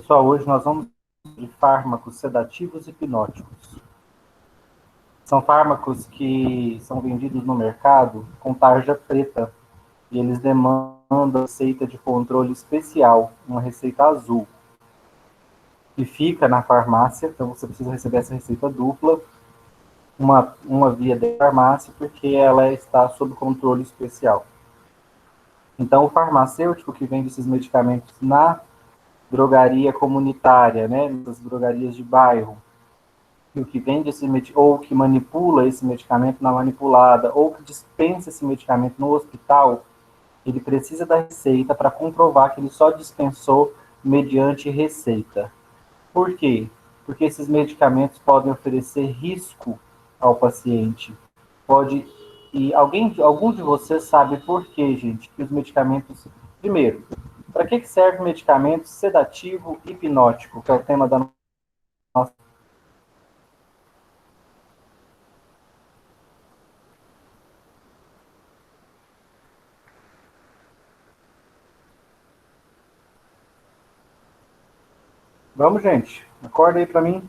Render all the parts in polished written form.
Pessoal, hoje nós vamos de fármacos sedativos e hipnóticos. São fármacos que são vendidos no mercado com tarja preta e eles demandam receita de controle especial, uma receita azul, que fica na farmácia. Então você precisa receber essa receita dupla, uma via da farmácia, porque ela está sob controle especial. Então o farmacêutico que vende esses medicamentos na drogaria comunitária, né, nas drogarias de bairro, e o que vende esse ou que manipula esse medicamento na manipulada, ou que dispensa esse medicamento no hospital, ele precisa da receita para comprovar que ele só dispensou mediante receita. Por quê? Porque esses medicamentos podem oferecer risco ao paciente. E algum de vocês sabe por quê, gente, que os medicamentos... Primeiro, para que serve medicamento sedativo e hipnótico, que é o tema da nossa... Vamos, gente. Acorda aí para mim.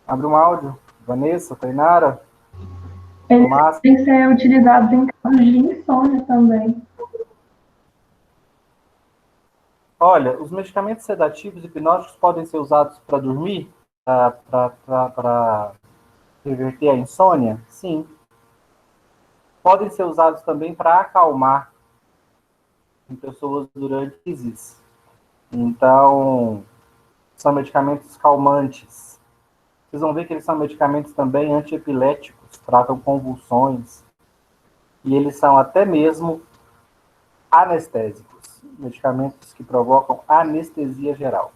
Abre um áudio. Vanessa, Tainara, Eles Tomás. podem ser utilizados em casos de insônia também. Olha, os medicamentos sedativos e hipnóticos podem ser usados para dormir, para reverter a insônia? Sim. Podem ser usados também para acalmar em pessoas durante crises. Então, são medicamentos calmantes. Vocês vão ver que eles são medicamentos também antiepiléticos, tratam convulsões, e eles são até mesmo anestésicos, medicamentos que provocam anestesia geral.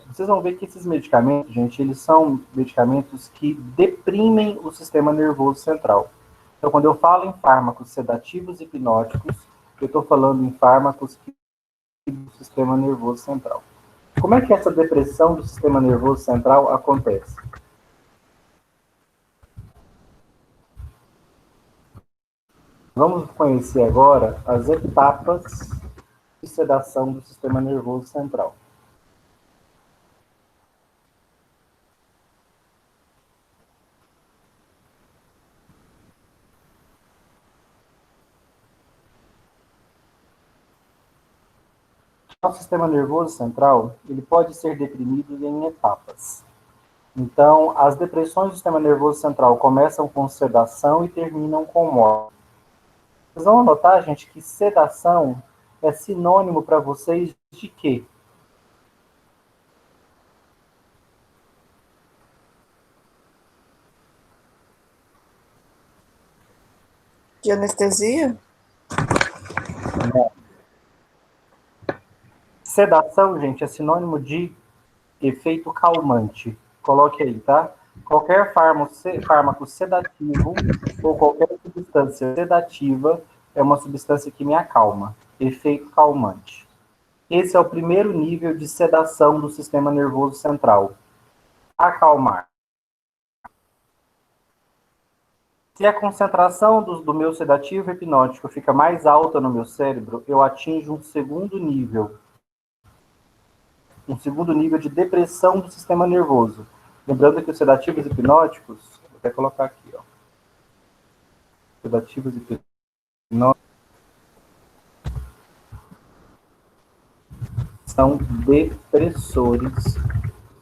Vocês vão ver que esses medicamentos, gente, eles são medicamentos que deprimem o sistema nervoso central. Então, quando eu falo em fármacos sedativos e hipnóticos, eu estou falando em fármacos que do sistema nervoso central. Como é que essa depressão do sistema nervoso central acontece? Vamos conhecer agora as etapas de sedação do sistema nervoso central. O sistema nervoso central, ele pode ser deprimido em etapas. Então, as depressões do sistema nervoso central começam com sedação e terminam com morte. Vocês vão notar, gente, que sedação é sinônimo para vocês de quê? De anestesia? Não. Sedação, gente, é sinônimo de efeito calmante. Coloque aí, tá? Qualquer fármaco sedativo ou qualquer substância sedativa é uma substância que me acalma. Efeito calmante. Esse é o primeiro nível de sedação do sistema nervoso central. Acalmar. Se a concentração do meu sedativo hipnótico fica mais alta no meu cérebro, eu atinjo um segundo nível de depressão do sistema nervoso. Lembrando que os sedativos hipnóticos, vou até colocar aqui, ó. Sedativos hipnóticos são depressores do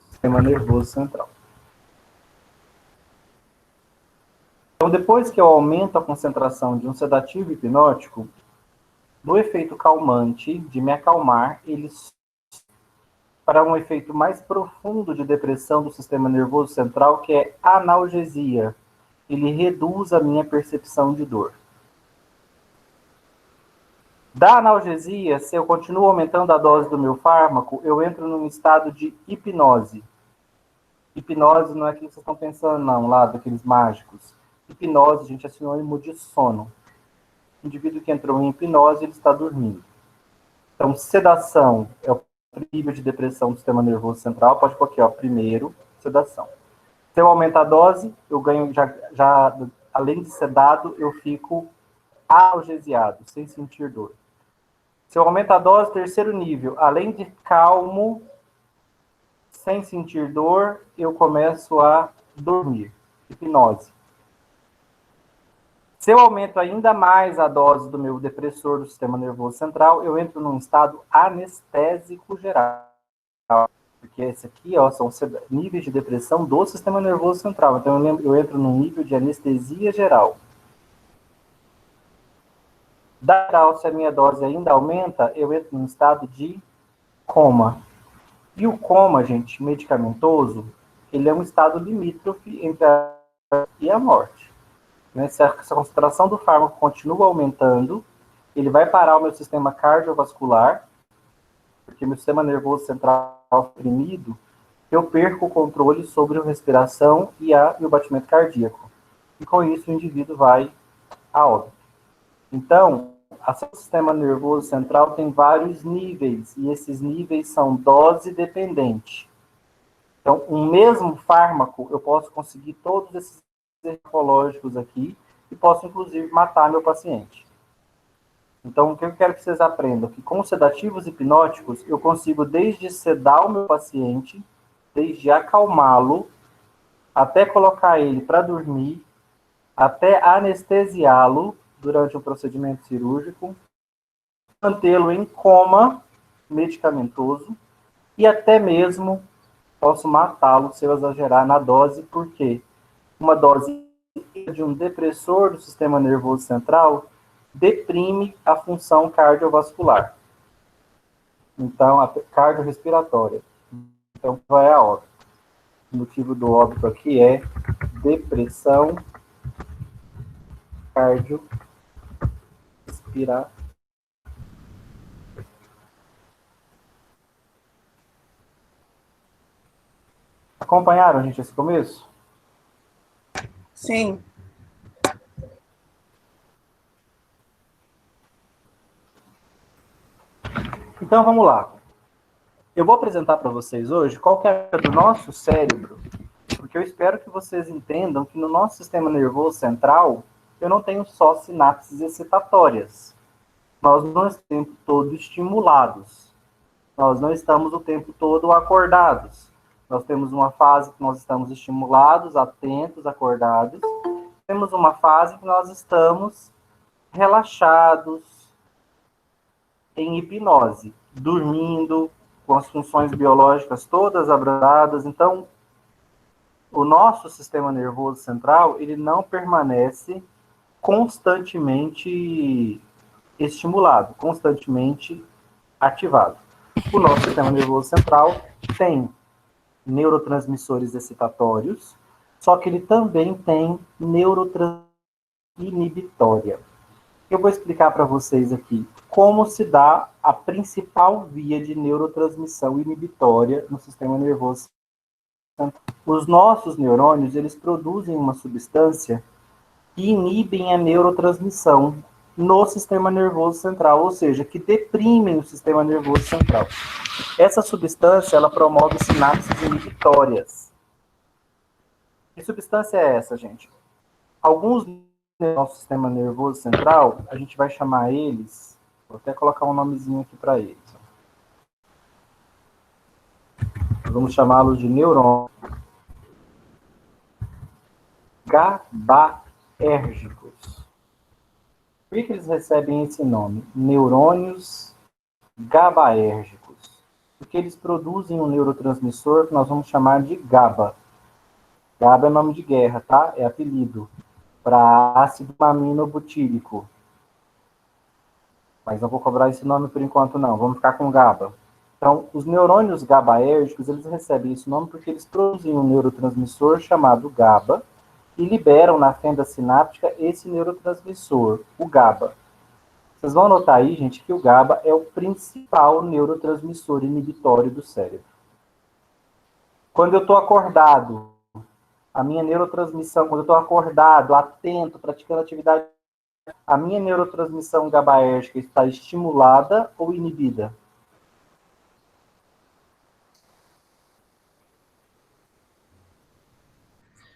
sistema nervoso central. Então, depois que eu aumento a concentração de um sedativo hipnótico, no efeito calmante, de me acalmar, eles para um efeito mais profundo de depressão do sistema nervoso central, que é analgesia. Ele reduz a minha percepção de dor. Da analgesia, se eu continuo aumentando a dose do meu fármaco, eu entro num estado de hipnose. Hipnose não é aquilo que vocês estão pensando, não, lá daqueles mágicos. Hipnose, gente, é sinônimo de sono. O indivíduo que entrou em hipnose, ele está dormindo. Então, sedação é o nível de depressão do sistema nervoso central. Pode pôr aqui, ó, primeiro, sedação. Se eu aumentar a dose, eu ganho, além de sedado, eu fico analgesiado, sem sentir dor. Se eu aumentar a dose, terceiro nível, além de calmo, sem sentir dor, eu começo a dormir. Hipnose. Se eu aumento ainda mais a dose do meu depressor do sistema nervoso central, eu entro num estado anestésico geral. Porque esse aqui, ó, são níveis de depressão do sistema nervoso central. Então eu entro num nível de anestesia geral. Se a minha dose ainda aumenta, eu entro num estado de coma. E o coma, gente, medicamentoso, ele é um estado limítrofe entre a e a morte. Né? Se essa concentração do fármaco continua aumentando, ele vai parar o meu sistema cardiovascular, porque meu sistema nervoso central é oprimido, eu perco o controle sobre a respiração e o batimento cardíaco. E com isso o indivíduo vai a óbito. Então, o sistema nervoso central tem vários níveis, e esses níveis são dose dependente. Então, um mesmo fármaco, eu posso conseguir todos esses farmacológicos aqui, e posso, inclusive, matar meu paciente. Então, o que eu quero que vocês aprendam? Que com sedativos hipnóticos, eu consigo desde sedar o meu paciente, desde acalmá-lo, até colocar ele para dormir, até anestesiá-lo durante um procedimento cirúrgico, mantê-lo em coma medicamentoso e até mesmo posso matá-lo se eu exagerar na dose, porque uma dose de um depressor do sistema nervoso central deprime a função cardiovascular. Então, a cardiorrespiratória. Então, vai a óbito. O motivo do óbito aqui é depressão cardiorrespiratória. Acompanharam, gente, esse começo? Sim. Então, vamos lá. Eu vou apresentar para vocês hoje qual que é do nosso cérebro, porque eu espero que vocês entendam que no nosso sistema nervoso central, eu não tenho só sinapses excitatórias. Nós não estamos o tempo todo estimulados. Nós não estamos o tempo todo acordados. Nós temos uma fase que nós estamos estimulados, atentos, acordados. Temos uma fase que nós estamos relaxados, em hipnose, dormindo, com as funções biológicas todas abrandadas. Então, o nosso sistema nervoso central, ele não permanece constantemente estimulado, constantemente ativado. O nosso sistema nervoso central tem neurotransmissores excitatórios, só que ele também tem neurotransmissores inibitória. Eu vou explicar para vocês aqui como se dá a principal via de neurotransmissão inibitória no sistema nervoso central. Os nossos neurônios, eles produzem uma substância que inibem a neurotransmissão no sistema nervoso central, ou seja, que deprimem o sistema nervoso central. Essa substância, ela promove sinapses inibitórias. Que substância é essa, gente? Alguns do nosso sistema nervoso central, a gente vai chamar eles, vou até colocar um nomezinho aqui para eles. Vamos chamá-los de neurônios GABAérgicos. Por que eles recebem esse nome? Neurônios GABAérgicos. Porque eles produzem um neurotransmissor que nós vamos chamar de GABA. GABA é nome de guerra, tá? É apelido para ácido aminobutírico. Mas não vou cobrar esse nome por enquanto, não. Vamos ficar com GABA. Então, os neurônios GABAérgicos, eles recebem esse nome porque eles produzem um neurotransmissor chamado GABA e liberam na fenda sináptica esse neurotransmissor, o GABA. Vocês vão notar aí, gente, que o GABA é o principal neurotransmissor inibitório do cérebro. Quando eu estou acordado, a minha neurotransmissão, quando eu estou acordado, atento, praticando atividade, a minha neurotransmissão GABAérgica está estimulada ou inibida?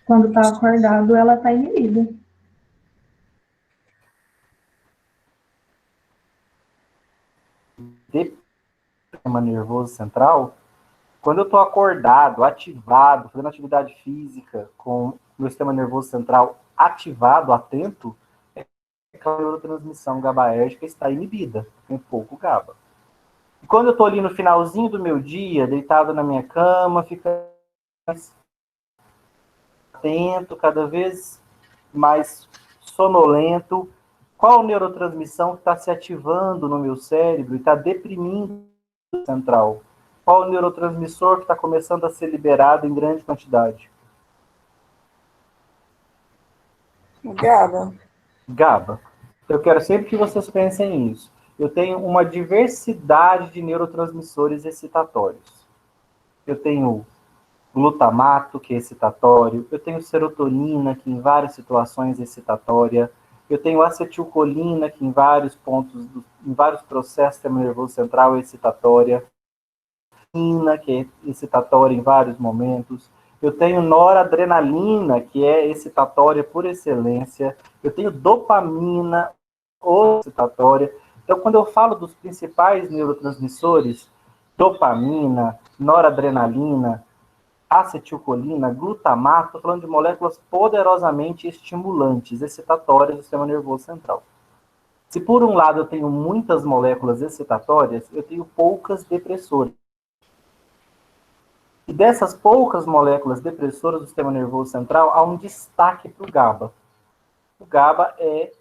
Quando está acordado, ela está inibida. Depende do sistema nervoso central, Quando eu estou acordado, ativado, fazendo atividade física, com o meu sistema nervoso central ativado, atento, a neurotransmissão GABAérgica está inibida, tem pouco GABA. E quando eu estou ali no finalzinho do meu dia, deitado na minha cama, ficando mais atento, cada vez mais sonolento, qual neurotransmissão que está se ativando no meu cérebro e está deprimindo o central? Qual o neurotransmissor que está começando a ser liberado em grande quantidade? GABA. GABA. Eu quero sempre que vocês pensem nisso. Eu tenho uma diversidade de neurotransmissores excitatórios. Eu tenho glutamato, que é excitatório. Eu tenho serotonina, que em várias situações é excitatória. Eu tenho acetilcolina, que em vários pontos, em vários processos do sistema nervoso central é excitatória. Que é excitatória em vários momentos. Eu tenho noradrenalina, que é excitatória por excelência. Eu tenho dopamina, ou excitatória. Então, quando eu falo dos principais neurotransmissores, dopamina, noradrenalina, acetilcolina, glutamato, estou falando de moléculas poderosamente estimulantes, excitatórias do sistema nervoso central. Se por um lado eu tenho muitas moléculas excitatórias, eu tenho poucas depressoras. E dessas poucas moléculas depressoras do sistema nervoso central, há um destaque para o GABA. O GABA é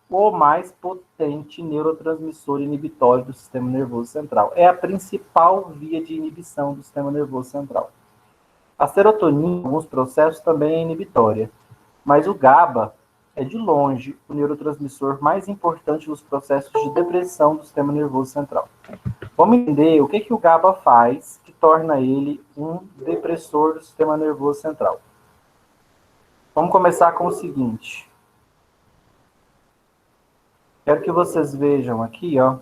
o mais potente neurotransmissor inibitório do sistema nervoso central. É a principal via de inibição do sistema nervoso central. A serotonina, em alguns processos, também é inibitória. Mas o GABA é, de longe, o neurotransmissor mais importante nos processos de depressão do sistema nervoso central. Vamos entender o que o GABA faz que torna ele um depressor do sistema nervoso central. Vamos começar com o seguinte. Quero que vocês vejam aqui, ó,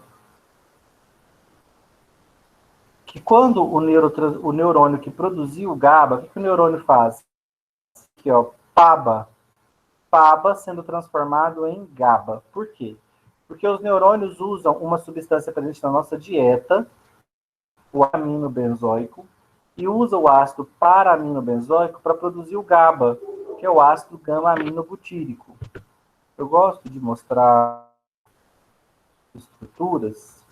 que quando o neurônio que produziu o GABA, o que o neurônio faz? Aqui, ó, PABA sendo transformado em GABA. Por quê? Porque os neurônios usam uma substância presente na nossa dieta, o aminobenzoico, e usa o ácido para-aminobenzoico para produzir o GABA, que é o ácido gama-aminobutírico. Eu gosto de mostrar estruturas.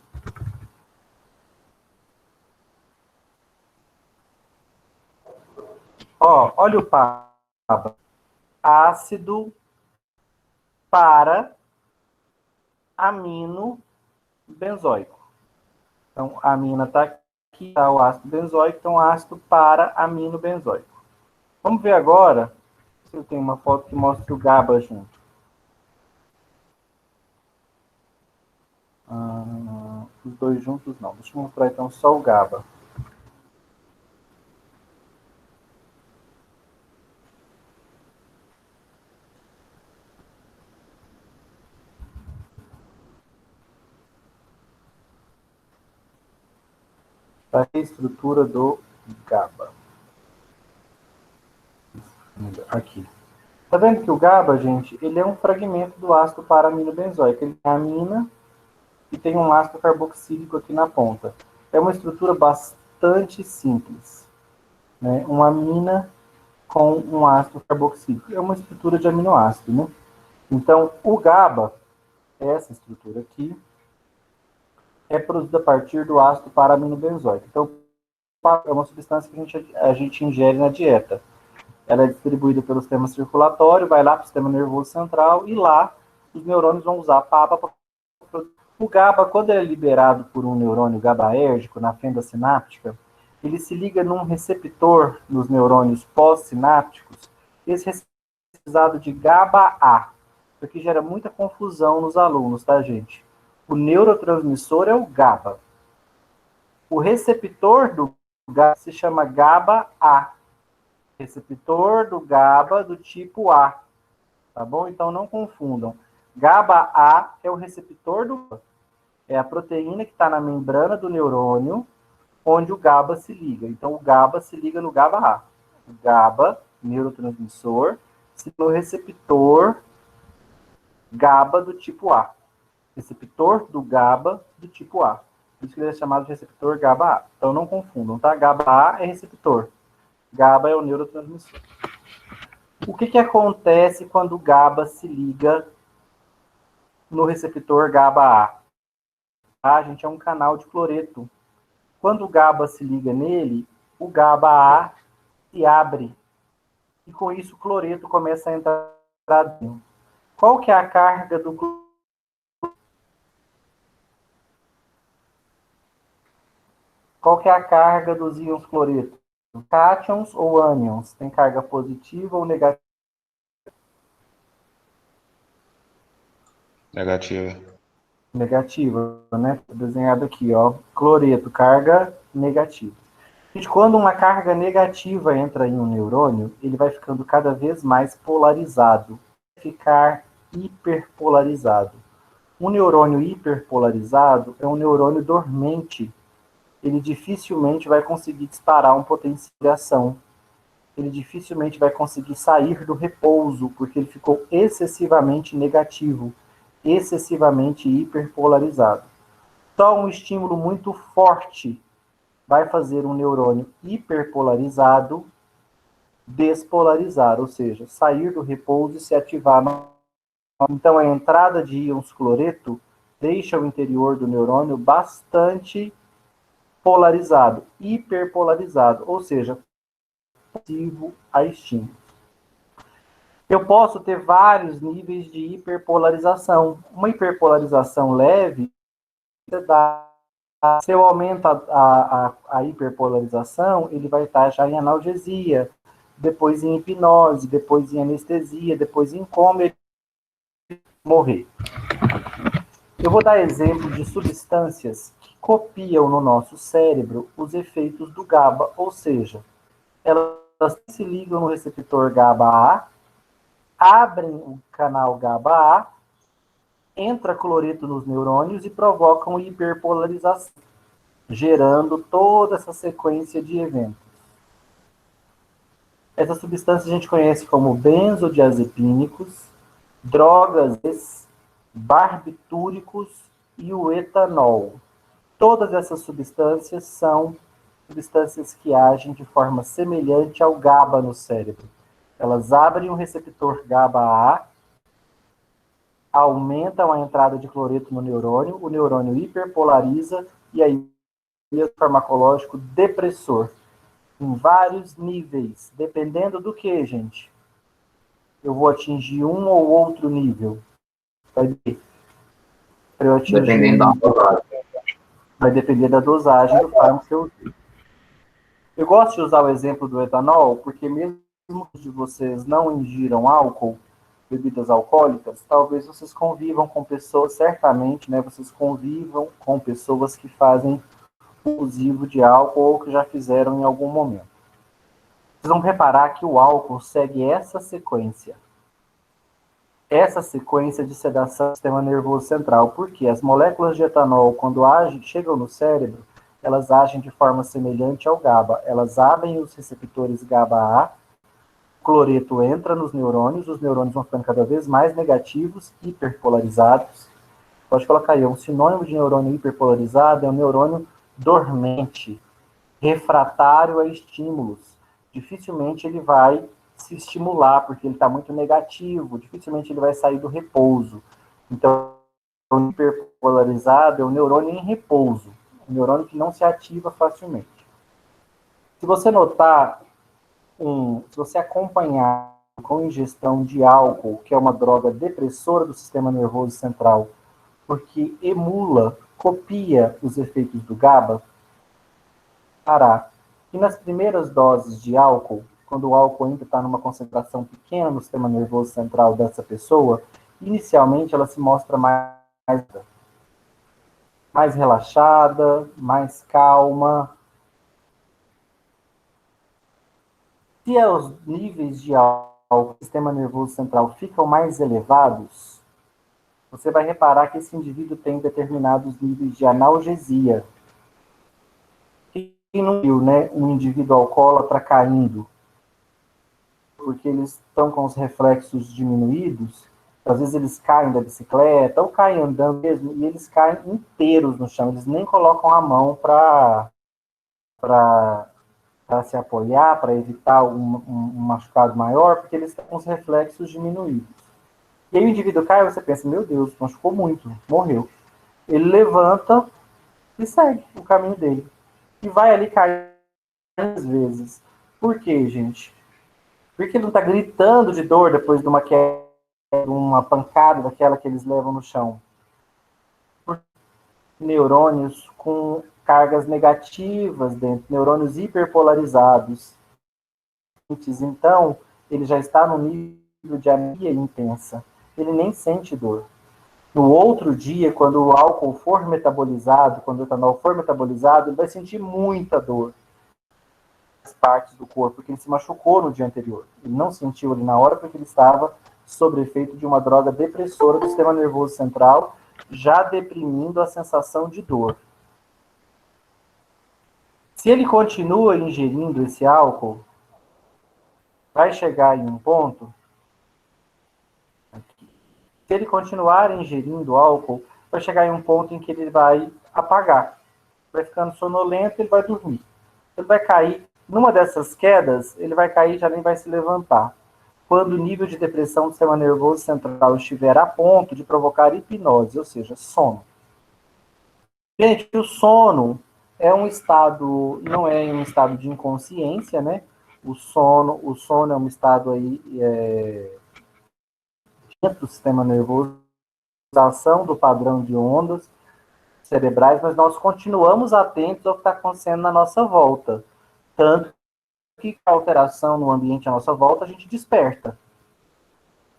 Ó, olha o PABA. Ácido para-aminobenzoico. Então, a amina está aqui, está o ácido benzoico, então ácido para-aminobenzoico. Vamos ver agora se eu tenho uma foto que mostra o GABA junto. Os dois juntos não. Deixa eu mostrar então só o GABA. Tá aqui a estrutura do GABA. Aqui. Tá vendo que o GABA, gente, ele é um fragmento do ácido para-aminobenzoico. Ele tem amina e tem um ácido carboxílico aqui na ponta. É uma estrutura bastante simples, né? Uma amina com um ácido carboxílico. É uma estrutura de aminoácido, né? Então, o GABA, essa estrutura aqui, é produzida a partir do ácido para-aminobenzoico. Então, é uma substância que a gente ingere na dieta. Ela é distribuída pelo sistema circulatório, vai lá para o sistema nervoso central e lá os neurônios vão usar a PABA para produzir. O GABA, quando ele é liberado por um neurônio GABAérgico na fenda sináptica, ele se liga num receptor nos neurônios pós-sinápticos. Esse receptor é usado de GABA-A, porque gera muita confusão nos alunos, tá, gente? O neurotransmissor é o GABA. O receptor do GABA se chama GABA-A. Receptor do GABA do tipo A. Tá bom? Então não confundam. GABA-A é o receptor do... É a proteína que está na membrana do neurônio, onde o GABA se liga. Então o GABA se liga no GABA-A. O GABA, neurotransmissor, se liga no receptor GABA do tipo A. Receptor do GABA do tipo A. Por isso que ele é chamado de receptor GABA-A. Então não confundam, tá? GABA-A é receptor. GABA é o neurotransmissor. O que acontece quando o GABA se liga no receptor GABA-A? A gente é um canal de cloreto. Quando o GABA se liga nele, o GABA-A se abre. E com isso o cloreto começa a entrar dentro. Qual que é a carga do cloreto? Qual que é a carga dos íons cloreto? Cátions ou ânions? Tem carga positiva ou negativa? Negativa. Negativa, né? Desenhado aqui, ó. Cloreto, carga negativa. Gente, quando uma carga negativa entra em um neurônio, ele vai ficando cada vez mais polarizado. Ficar hiperpolarizado. Um neurônio hiperpolarizado é um neurônio dormente. Ele dificilmente vai conseguir disparar um potencial de ação. Ele dificilmente vai conseguir sair do repouso, porque ele ficou excessivamente negativo, excessivamente hiperpolarizado. Só um estímulo muito forte vai fazer um neurônio hiperpolarizado despolarizar, ou seja, sair do repouso e se ativar. Então, a entrada de íons cloreto deixa o interior do neurônio bastante polarizado, hiperpolarizado, ou seja, passivo a estímulo. Eu posso ter vários níveis de hiperpolarização. Uma hiperpolarização leve, se eu aumento a hiperpolarização, ele vai estar já em analgesia, depois em hipnose, depois em anestesia, depois em coma e morrer. Eu vou dar exemplo de substâncias que copiam no nosso cérebro os efeitos do GABA, ou seja, elas se ligam no receptor GABA-A, abrem o canal GABA-A, entra cloreto nos neurônios e provocam hiperpolarização, gerando toda essa sequência de eventos. Essa substância a gente conhece como benzodiazepínicos, drogas, barbitúricos e o etanol. Todas essas substâncias são substâncias que agem de forma semelhante ao GABA no cérebro. Elas abrem o receptor GABA-A, aumentam a entrada de cloreto no neurônio, o neurônio hiperpolariza e aí o farmacológico depressor em vários níveis, dependendo do que, gente? Eu vou atingir um ou outro nível. Dependendo da dosagem. Vai depender da dosagem do fármaco que eu uso. Eu gosto de usar o exemplo do etanol, porque mesmo que vocês não ingiram álcool, bebidas alcoólicas, talvez vocês convivam com pessoas, certamente, né, vocês convivam com pessoas que fazem uso de álcool ou que já fizeram em algum momento. Vocês vão reparar que o álcool segue essa sequência de sedação do sistema nervoso central, porque as moléculas de etanol, quando chegam no cérebro, elas agem de forma semelhante ao GABA. Elas abrem os receptores GABA-A, o cloreto entra nos neurônios, os neurônios vão ficando cada vez mais negativos, hiperpolarizados. Pode colocar aí, um sinônimo de neurônio hiperpolarizado é um neurônio dormente, refratário a estímulos. Dificilmente ele vai se estimular, porque ele está muito negativo, dificilmente ele vai sair do repouso. Então, o hiperpolarizado é um neurônio em repouso, um neurônio que não se ativa facilmente. Se você notar, se você acompanhar com ingestão de álcool, que é uma droga depressora do sistema nervoso central, porque emula, copia os efeitos do GABA, parar. E nas primeiras doses de álcool, quando o álcool ainda está numa concentração pequena no sistema nervoso central dessa pessoa, inicialmente ela se mostra mais relaxada, mais calma. Se os níveis de álcool do sistema nervoso central ficam mais elevados, você vai reparar que esse indivíduo tem determinados níveis de analgesia. Quem não viu, né, um indivíduo alcoólatra caindo, porque eles estão com os reflexos diminuídos, Às vezes eles caem da bicicleta, ou caem andando mesmo, e eles caem inteiros no chão. Eles nem colocam a mão para se apoiar, para evitar um machucado maior, porque eles têm os reflexos diminuídos. E aí o indivíduo cai e você pensa, meu Deus, machucou muito, morreu. Ele levanta e segue o caminho dele. E vai ali cair às vezes. Por quê, gente? Porque ele não está gritando de dor depois de uma queda, uma pancada daquela que eles levam no chão. Neurônios com cargas negativas dentro, neurônios hiperpolarizados. Então, ele já está no nível de anemia intensa. Ele nem sente dor. No outro dia, quando o álcool for metabolizado, quando o etanol for metabolizado, ele vai sentir muita dor nas partes do corpo, porque ele se machucou no dia anterior. Ele não sentiu ali na hora porque ele estava sob efeito de uma droga depressora do sistema nervoso central, já deprimindo a sensação de dor. Se ele continua ingerindo esse álcool, vai chegar em um ponto. Se ele continuar ingerindo álcool, vai chegar em um ponto em que ele vai apagar. Vai ficando sonolento, ele vai dormir. Ele vai cair. Numa dessas quedas, ele vai cair e já nem vai se levantar. Quando o nível de depressão do sistema nervoso central estiver a ponto de provocar hipnose, ou seja, sono. Gente, o sono é um estado, não é um estado de inconsciência, né? O sono é um estado aí dentro do sistema nervoso, ação do padrão de ondas cerebrais, mas nós continuamos atentos ao que está acontecendo na nossa volta. Tanto que a alteração no ambiente à nossa volta, a gente desperta.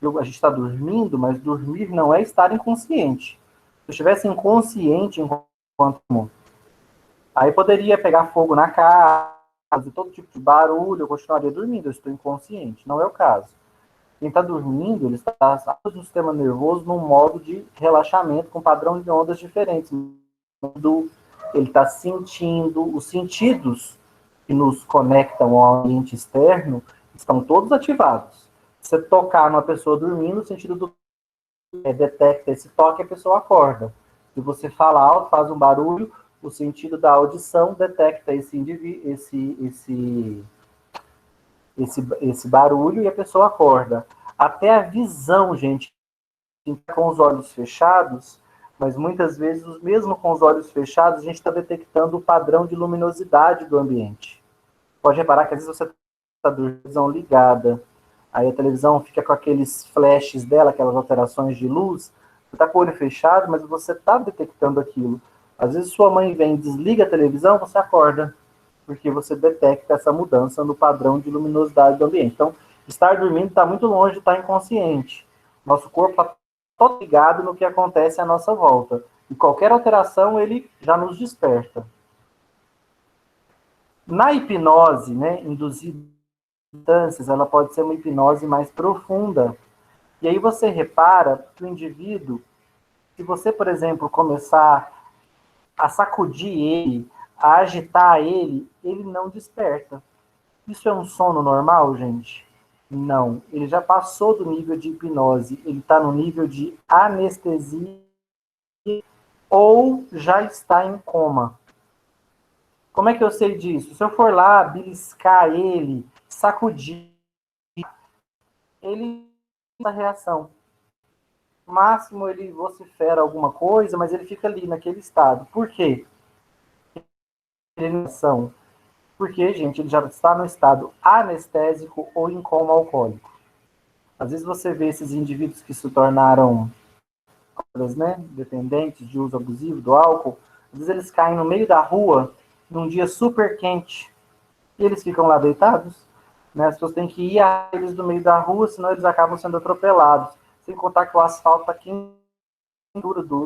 A gente está dormindo, mas dormir não é estar inconsciente. Se eu estivesse inconsciente enquanto aí poderia pegar fogo na casa, todo tipo de barulho, eu continuaria dormindo, eu estou inconsciente. Não é o caso. Quem está dormindo, ele está no sistema nervoso num modo de relaxamento com padrão de ondas diferentes. Ele está sentindo, os sentidos que nos conectam ao ambiente externo estão todos ativados. Se você tocar numa pessoa dormindo, o sentido do detecta esse toque, a pessoa acorda. Se você fala alto, faz um barulho, o sentido da audição detecta esse barulho e a pessoa acorda. Até a visão, gente, com os olhos fechados, mas muitas vezes, mesmo com os olhos fechados, a gente está detectando o padrão de luminosidade do ambiente. Pode reparar que às vezes você está com a televisão ligada, aí a televisão fica com aqueles flashes dela, aquelas alterações de luz, você está com o olho fechado, mas você está detectando aquilo. Às vezes sua mãe vem e desliga a televisão, você acorda, porque você detecta essa mudança no padrão de luminosidade do ambiente. Então, estar dormindo está muito longe de estar inconsciente. Nosso corpo está todo ligado no que acontece à nossa volta. E qualquer alteração, ele já nos desperta. Na hipnose, né, induzida instâncias, ela pode ser uma hipnose mais profunda. E aí você repara que o indivíduo, se você, por exemplo, começar a sacudir ele, a agitar ele, ele não desperta. Isso é um sono normal, gente? Não. Ele já passou do nível de hipnose. Ele está no nível de anestesia ou já está em coma. Como é que eu sei disso? Se eu for lá beliscar ele, sacudir, ele tem essa reação. No máximo ele vocifera alguma coisa, mas ele fica ali naquele estado. Por quê? Porque, gente, ele já está no estado anestésico ou em coma alcoólico. Às vezes você vê esses indivíduos que se tornaram, né, dependentes de uso abusivo do álcool, às vezes eles caem no meio da rua num dia super quente e eles ficam lá deitados. Né? As pessoas têm que ir a eles do meio da rua, senão eles acabam sendo atropelados. Sem contar que o asfalto está quente,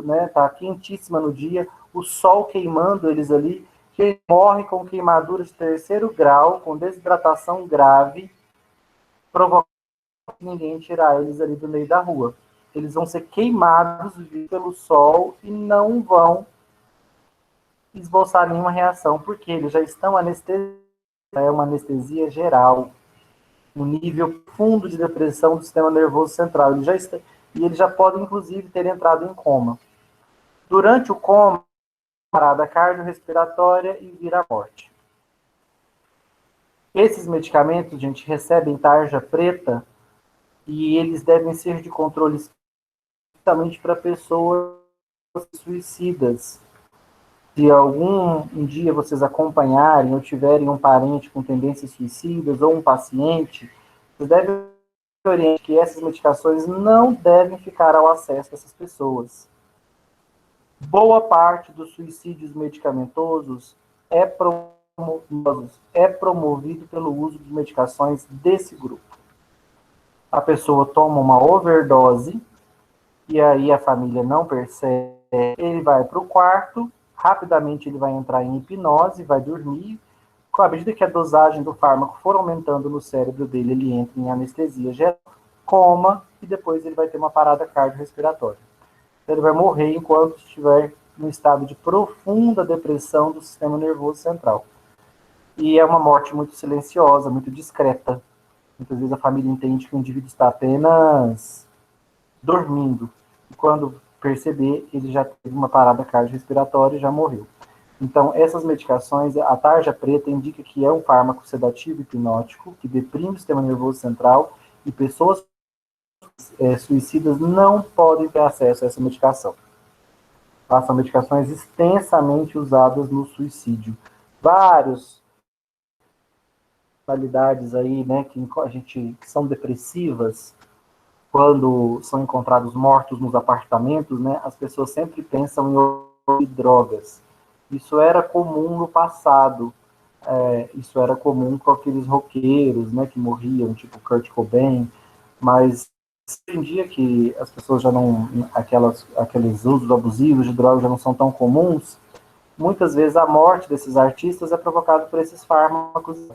né? Tá quentíssima no dia, o sol queimando eles ali, que eles morrem com queimadura de 3º grau, com desidratação grave, provocando ninguém tirar eles ali do meio da rua. Eles vão ser queimados pelo sol e não vão esboçar nenhuma reação, porque eles já estão anestesiados. É uma anestesia geral, um nível fundo de depressão do sistema nervoso central. e ele já pode, inclusive, ter entrado em coma. Durante o coma, parada cardiorrespiratória e vira a morte. Esses medicamentos, gente, recebem tarja preta e eles devem ser de controle especialmente para pessoas suicidas. Se um dia vocês acompanharem ou tiverem um parente com tendências suicidas ou um paciente, vocês devem orientar que essas medicações não devem ficar ao acesso dessas pessoas. Boa parte dos suicídios medicamentosos é promovido pelo uso de medicações desse grupo. A pessoa toma uma overdose e aí a família não percebe, ele vai para o quarto, rapidamente ele vai entrar em hipnose, vai dormir. À medida que a dosagem do fármaco for aumentando no cérebro dele, ele entra em anestesia geral, coma, e depois ele vai ter uma parada cardiorrespiratória. Ele vai morrer enquanto estiver no estado de profunda depressão do sistema nervoso central. E é uma morte muito silenciosa, muito discreta. Muitas vezes a família entende que o indivíduo está apenas dormindo. E quando perceber, ele já teve uma parada cardiorrespiratória e já morreu. Então, essas medicações, a tarja preta indica que é um fármaco sedativo hipnótico, que deprime o sistema nervoso central, e pessoas suicidas não podem ter acesso a essa medicação. São medicações extensamente usadas no suicídio. Várias qualidades aí, né, que são depressivas, quando são encontrados mortos nos apartamentos, né, as pessoas sempre pensam em drogas. Isso era comum no passado. Isso era comum com aqueles roqueiros, né, que morriam, tipo Kurt Cobain, mas hoje em dia que as pessoas já não, aqueles usos abusivos de drogas já não são tão comuns, muitas vezes a morte desses artistas é provocada por esses fármacos.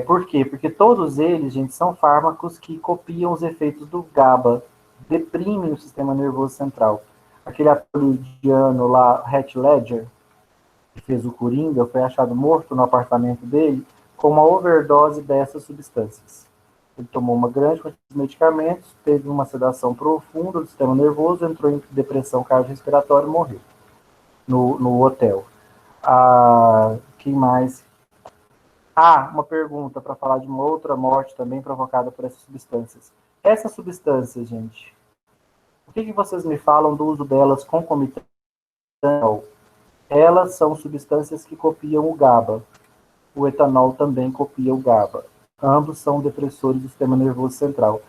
Por quê? Porque todos eles, gente, são fármacos que copiam os efeitos do GABA, deprimem o sistema nervoso central. Aquele ator indiano lá, Heath Ledger, que fez o Coringa, foi achado morto no apartamento dele com uma overdose dessas substâncias. Ele tomou uma grande quantidade de medicamentos, teve uma sedação profunda do sistema nervoso, entrou em depressão cardiorrespiratória e morreu no hotel. Quem mais? Uma pergunta para falar de uma outra morte também provocada por essas substâncias. Essas substâncias, gente, o que vocês me falam do uso delas concomitante? Elas são substâncias que copiam o GABA. O etanol também copia o GABA. Ambos são depressores do sistema nervoso central.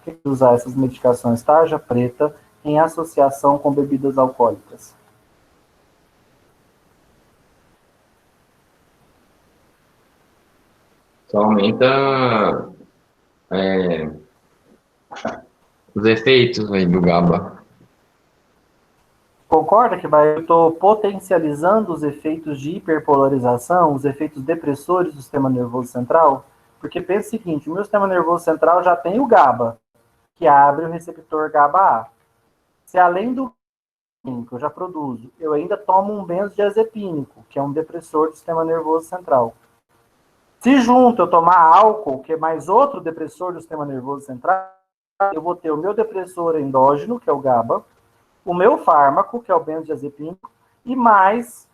Por que usar essas medicações tarja preta em associação com bebidas alcoólicas? Só aumenta os efeitos aí do GABA. Concorda que eu estou potencializando os efeitos de hiperpolarização, os efeitos depressores do sistema nervoso central? Porque pensa o seguinte, o meu sistema nervoso central já tem o GABA, que abre o receptor GABA-A. Se além do que eu já produzo, eu ainda tomo um benzodiazepínico, que é um depressor do sistema nervoso central. Se junto eu tomar álcool, que é mais outro depressor do sistema nervoso central, eu vou ter o meu depressor endógeno, que é o GABA, o meu fármaco, que é o benzodiazepínico, e mais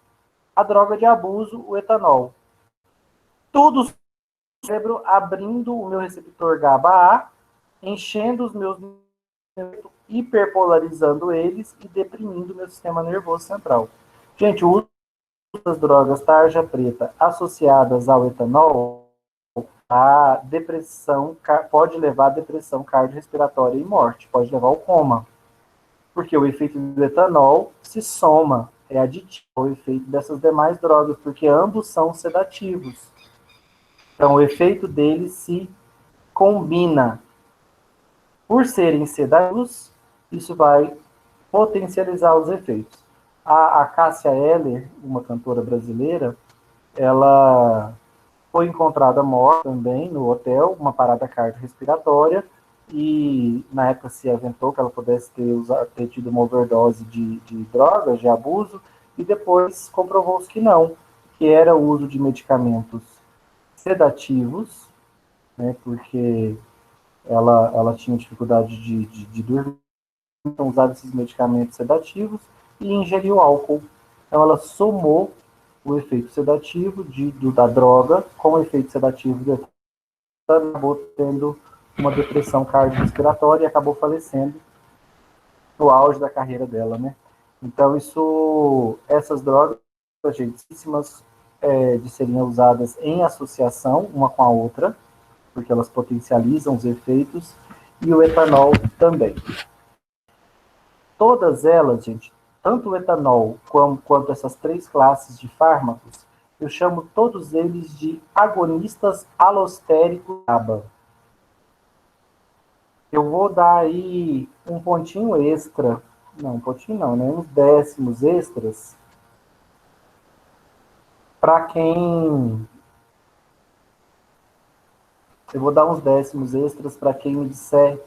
a droga de abuso, o etanol. Tudo no cérebro abrindo o meu receptor GABA-A, enchendo os meus hiperpolarizando eles e deprimindo o meu sistema nervoso central. Gente, o uso das drogas tarja preta associadas ao etanol, a depressão pode levar a depressão cardiorrespiratória e morte, pode levar ao coma. Porque o efeito do etanol se soma, é aditivo ao efeito dessas demais drogas, porque ambos são sedativos. Então, o efeito deles se combina. Por serem sedativos, isso vai potencializar os efeitos. A Cássia Eller, uma cantora brasileira, ela foi encontrada morta também no hotel, uma parada cardiorrespiratória, e na época se aventou que ela pudesse ter tido uma overdose de drogas, de abuso, e depois comprovou-se que não, que era o uso de medicamentos sedativos, né, porque ela tinha dificuldade de dormir, então usava esses medicamentos sedativos e ingeriu álcool. Então ela somou o efeito sedativo da droga com o efeito sedativo do etanol, acabou tendo uma depressão cardiorrespiratória e acabou falecendo no auge da carreira dela, né? Então essas drogas, agentíssimas, de serem usadas em associação uma com a outra, porque elas potencializam os efeitos, e o etanol também. Todas elas, gente, tanto o etanol quanto essas 3 classes de fármacos, eu chamo todos eles de agonistas alostéricos GABA. Eu vou dar aí um pontinho extra, não, um pontinho não, né? Uns décimos extras para quem... Eu vou dar uns décimos extras para quem me disser o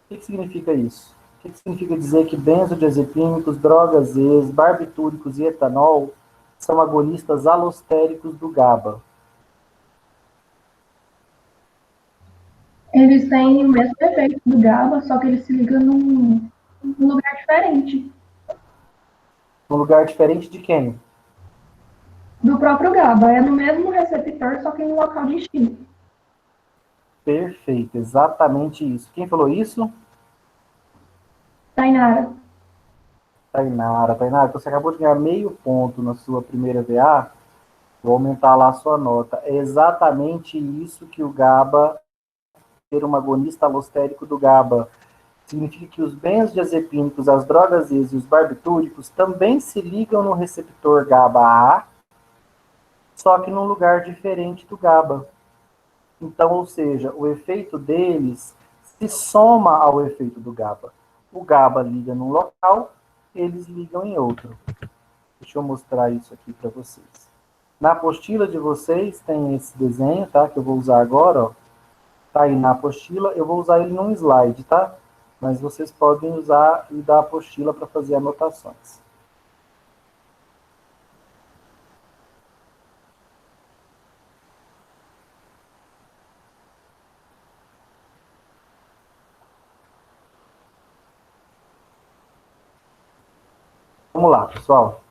que significa isso. O que significa dizer que benzodiazepínicos, drogas ex, barbitúricos e etanol são agonistas alostéricos do GABA? Eles têm o mesmo efeito do GABA, só que eles se ligam num lugar diferente. Um lugar diferente de quem? Do próprio GABA. É no mesmo receptor, só que em um local distinto. Perfeito, exatamente isso. Quem falou isso? Tainara. Tainara. Tainara, então você acabou de ganhar meio ponto na sua primeira VA. Vou aumentar lá a sua nota. É exatamente isso que o GABA, ser um agonista alostérico do GABA, significa que os benzodiazepínicos, as drogas e os barbitúricos também se ligam no receptor GABA-A, só que num lugar diferente do GABA. Então, ou seja, o efeito deles se soma ao efeito do GABA. O GABA liga num local, eles ligam em outro. Deixa eu mostrar isso aqui para vocês. Na apostila de vocês tem esse desenho, tá? Que eu vou usar agora, ó. Tá aí na apostila, eu vou usar ele num slide, tá? Mas vocês podem usar e dar a apostila para fazer anotações. Vamos lá, pessoal.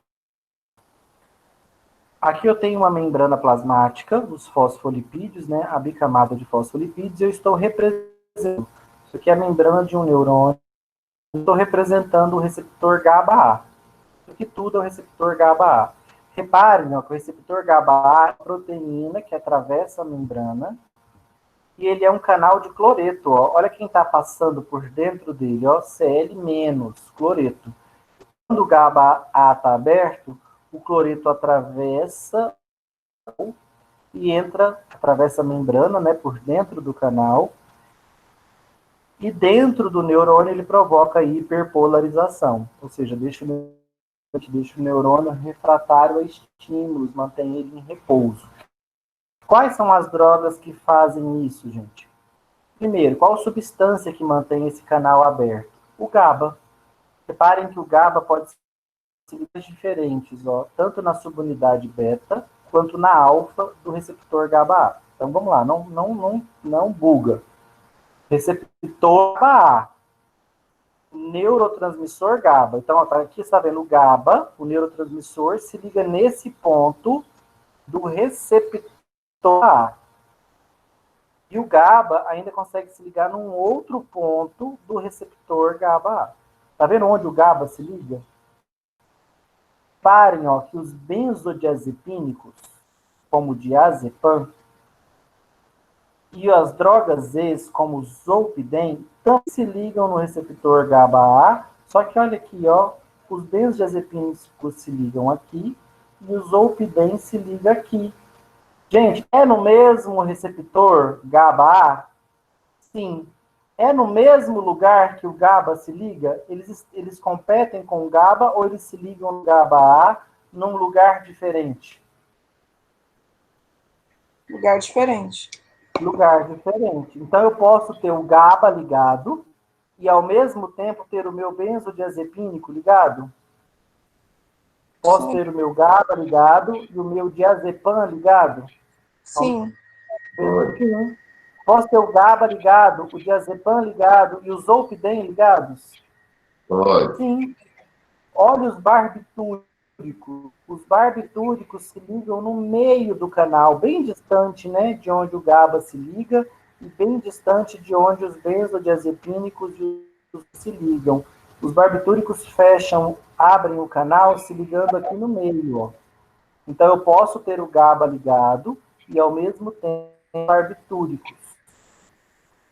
Aqui eu tenho uma membrana plasmática, os fosfolipídios, né? A bicamada de fosfolipídios, eu estou representando. Isso aqui é a membrana de um neurônio. Eu estou representando o receptor GABA-A. Isso aqui tudo é o receptor GABA-A. Reparem, ó, que o receptor GABA-A é uma proteína que atravessa a membrana e ele é um canal de cloreto. Ó. Olha quem está passando por dentro dele, ó, Cl-, cloreto. Quando o GABA-A está aberto, o cloreto atravessa e atravessa a membrana, né, por dentro do canal, e dentro do neurônio ele provoca a hiperpolarização, ou seja, deixa o neurônio refratário a estímulos, mantém ele em repouso. Quais são as drogas que fazem isso, gente? Primeiro, qual substância que mantém esse canal aberto? O GABA. Reparem que o GABA pode ser diferentes, ó, tanto na subunidade beta quanto na alfa do receptor GABA-A. Então vamos lá, não buga. Receptor GABA-A, neurotransmissor GABA. Então aqui está vendo o GABA, o neurotransmissor, se liga nesse ponto do receptor A. E o GABA ainda consegue se ligar num outro ponto do receptor GABA-A. Tá vendo onde o GABA se liga? Reparem, ó, que os benzodiazepínicos, como o diazepam, e as drogas ex, como o zolpidem, também se ligam no receptor GABA-A, só que olha aqui, ó, os benzodiazepínicos se ligam aqui e o zolpidem se liga aqui. Gente, é no mesmo receptor GABA-A? Sim. É no mesmo lugar que o GABA se liga? Eles competem com o GABA ou eles se ligam no GABA-A num lugar diferente? Lugar diferente. Lugar diferente. Então, eu posso ter o GABA ligado e, ao mesmo tempo, ter o meu benzodiazepínico ligado? Posso ter o meu GABA ligado e o meu diazepam ligado? Sim. Sim. Posso ter o GABA ligado, o diazepam ligado e o zolpidem ligados? Pode. Sim. Olha os barbitúricos. Os barbitúricos se ligam no meio do canal, bem distante, né, de onde o GABA se liga e bem distante de onde os benzodiazepínicos se ligam. Os barbitúricos fecham, abrem o canal se ligando aqui no meio, ó. Então eu posso ter o GABA ligado e ao mesmo tempo barbitúricos.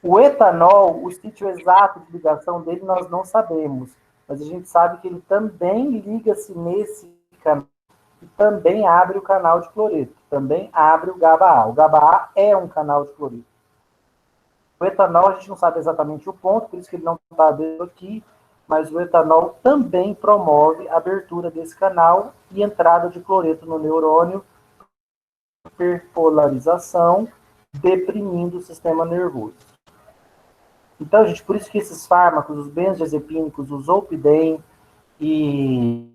O etanol, o sítio exato de ligação dele nós não sabemos, mas a gente sabe que ele também liga-se nesse canal e também abre o canal de cloreto, também abre o GABA-A. O GABA-A é um canal de cloreto. O etanol, a gente não sabe exatamente o ponto, por isso que ele não está dentro aqui, mas o etanol também promove a abertura desse canal e entrada de cloreto no neurônio, hiperpolarização, deprimindo o sistema nervoso. Então, gente, por isso que esses fármacos, os benzodiazepínicos, os zolpidem e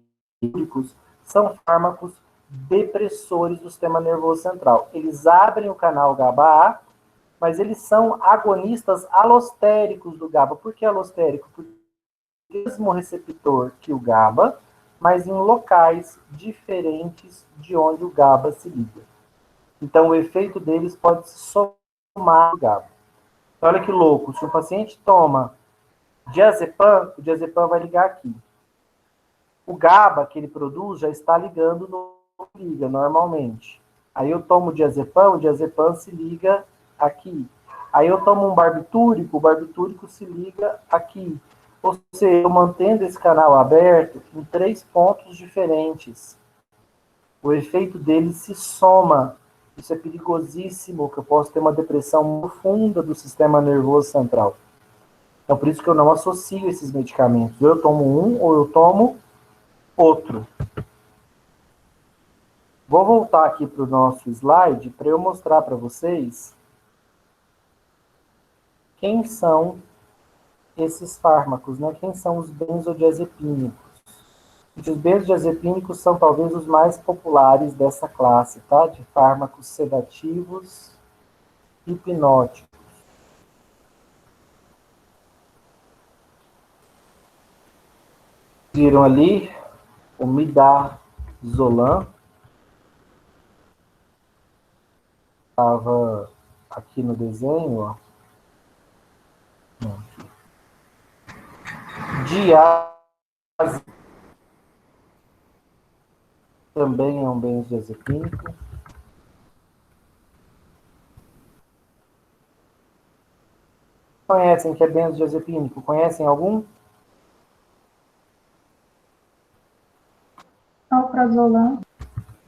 são fármacos depressores do sistema nervoso central. Eles abrem o canal GABA-A, mas eles são agonistas alostéricos do GABA. Por que alostérico? Porque é o mesmo receptor que o GABA, mas em locais diferentes de onde o GABA se liga. Então, o efeito deles pode se somar ao GABA. Então, olha que louco. Se o paciente toma diazepam, o diazepam vai ligar aqui. O GABA que ele produz já está ligando no liga normalmente. Aí eu tomo o diazepam se liga aqui. Aí eu tomo um barbitúrico, o barbitúrico se liga aqui. Ou seja, eu mantendo esse canal aberto em 3 pontos diferentes. O efeito dele se soma. Isso é perigosíssimo, que eu posso ter uma depressão profunda do sistema nervoso central. Então, por isso que eu não associo esses medicamentos. Ou eu tomo um, ou eu tomo outro. Vou voltar aqui para o nosso slide para eu mostrar para vocês quem são esses fármacos, né? Quem são os benzodiazepínicos. Os benzodiazepínicos são talvez os mais populares dessa classe, tá? De fármacos sedativos hipnóticos. Viram ali o midazolam. Estava aqui no desenho, ó. Diazepam também é um benzodiazepínico. Conhecem que é benzodiazepínico? Conhecem algum? Alprazolam.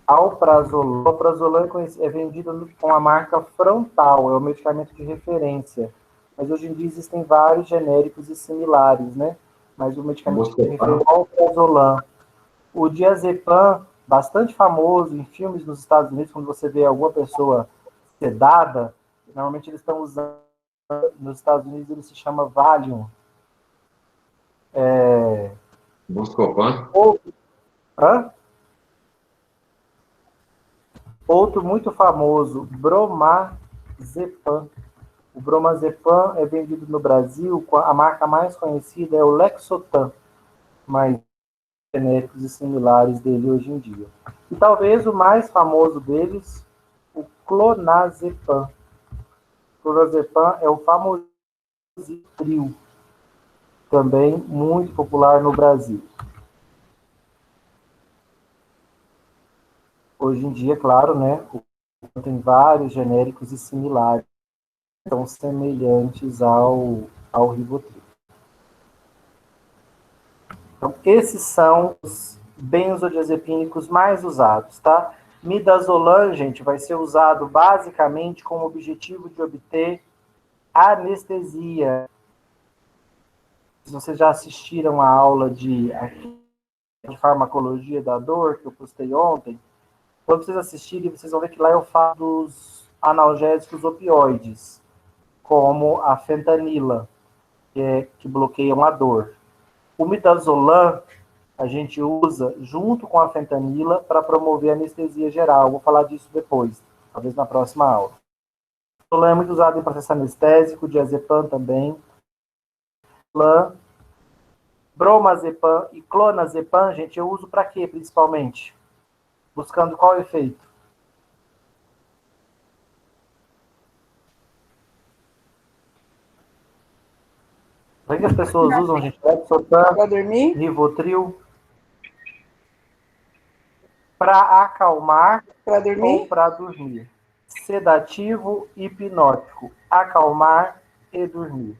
Alprazolam. Alprazolam é vendido com a marca Frontal, é o medicamento de referência. Mas hoje em dia existem vários genéricos e similares, né? Mas o medicamento de referência é o alprazolam. O diazepam, bastante famoso em filmes nos Estados Unidos, quando você vê alguma pessoa sedada, normalmente eles estão usando, nos Estados Unidos ele se chama Valium. Buscopan? Outro muito famoso, bromazepam. O bromazepam é vendido no Brasil, a marca mais conhecida é o Lexotan, mas genéricos e similares dele hoje em dia. E talvez o mais famoso deles, o clonazepam. O clonazepam é o famoso trio, também muito popular no Brasil. Hoje em dia, claro, né, tem vários genéricos e similares, são semelhantes ao Rivotril. Então, esses são os benzodiazepínicos mais usados, tá? Midazolam, gente, vai ser usado basicamente com o objetivo de obter anestesia. Se vocês já assistiram a aula de farmacologia da dor, que eu postei ontem, quando vocês assistirem, vocês vão ver que lá eu falo dos analgésicos opioides, como a fentanila, que bloqueiam a dor. O midazolam a gente usa junto com a fentanila para promover anestesia geral. Vou falar disso depois, talvez na próxima aula. Midazolam é muito usado em processo anestésico, diazepam também. Bromazepam e clonazepam, gente, eu uso para quê, principalmente? Buscando qual efeito? O que as pessoas usam, gente? Lexotan, Para dormir? Rivotril, para acalmar Para ou dormir? para dormir. Sedativo, hipnótico. Acalmar e dormir.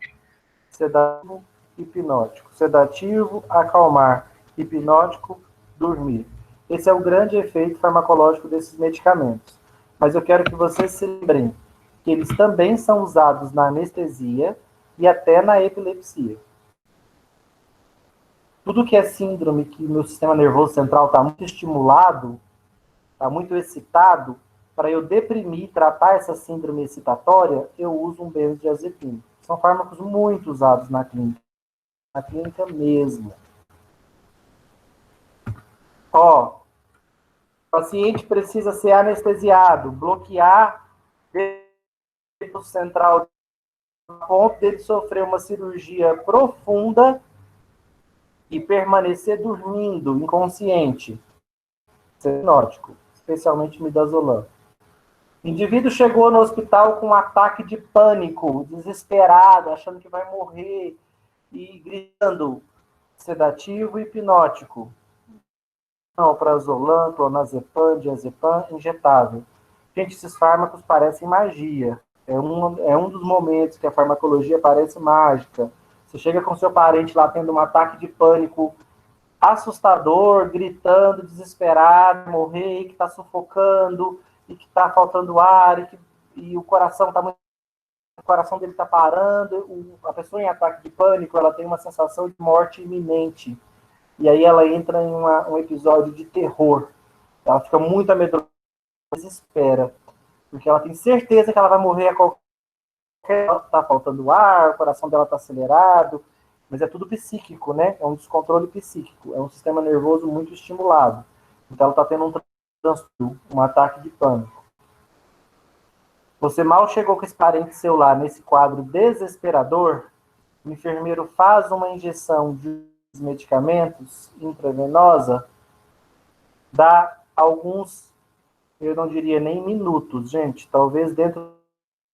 Sedativo, hipnótico. Sedativo, acalmar. Hipnótico, dormir. Esse é o grande efeito farmacológico desses medicamentos. Mas eu quero que vocês se lembrem que eles também são usados na anestesia e até na epilepsia. Tudo que é síndrome que o meu sistema nervoso central está muito estimulado, está muito excitado, para eu deprimir, tratar essa síndrome excitatória, eu uso um benzodiazepina. São fármacos muito usados na clínica mesmo. Ó, o paciente precisa ser anestesiado, bloquear o central a ponto dele sofrer uma cirurgia profunda e permanecer dormindo, inconsciente. Isso é hipnótico, especialmente midazolam. O indivíduo chegou no hospital com um ataque de pânico, desesperado, achando que vai morrer e gritando sedativo e hipnótico. Alprazolam, clonazepam, diazepam, injetável. Gente, esses fármacos parecem magia. É um dos momentos que a farmacologia parece mágica. Você chega com seu parente lá tendo um ataque de pânico assustador, gritando, desesperado, morrer, que está sufocando, e que está faltando ar, e o coração tá muito, o coração dele está parando. A pessoa em ataque de pânico, ela tem uma sensação de morte iminente. E aí ela entra em um episódio de terror. Ela fica muito amedrontada, desespera, porque ela tem certeza que ela vai morrer a qualquer momento. Está faltando ar, o coração dela está acelerado, mas é tudo psíquico, né? É um descontrole psíquico, é um sistema nervoso muito estimulado. Então ela está tendo um transtorno, um ataque de pânico. Você mal chegou com esse parente seu lá nesse quadro desesperador, o enfermeiro faz uma injeção de medicamentos intravenosa, dá alguns, eu não diria nem minutos, gente, talvez dentro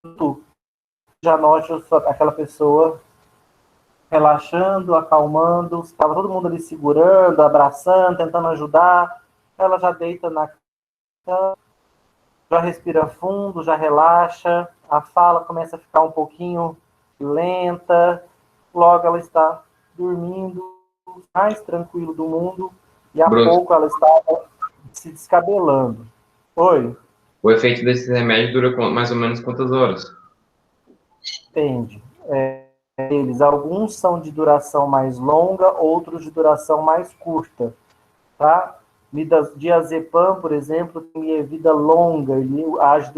do já note aquela pessoa relaxando, acalmando, estava todo mundo ali segurando, abraçando, tentando ajudar, ela já deita na cama, já respira fundo, já relaxa, a fala começa a ficar um pouquinho lenta, logo ela está dormindo, mais tranquilo do mundo, e a Bruno, pouco ela estava se descabelando. Oi? o efeito desses remédios dura mais ou menos quantas horas? Depende. Alguns são de duração mais longa, outros de duração mais curta, tá? Diazepam, por exemplo, tem vida longa, ele age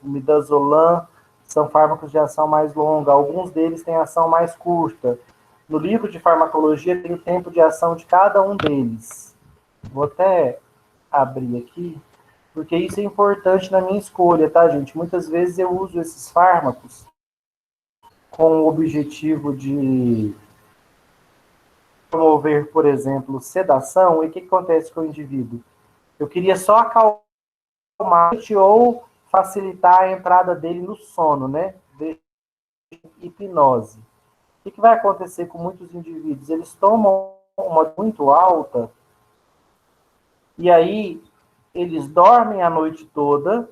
midazolam, são fármacos de ação mais longa, alguns deles têm ação mais curta. No livro de farmacologia tem o tempo de ação de cada um deles. Vou até abrir aqui, porque isso é importante na minha escolha, tá, gente? Muitas vezes eu uso esses fármacos com o objetivo de promover, por exemplo, sedação, e o que acontece com o indivíduo? Eu queria só acalmar ou facilitar a entrada dele no sono, né? De hipnose. O que vai acontecer com muitos indivíduos? Eles tomam uma muito alta e aí eles dormem a noite toda,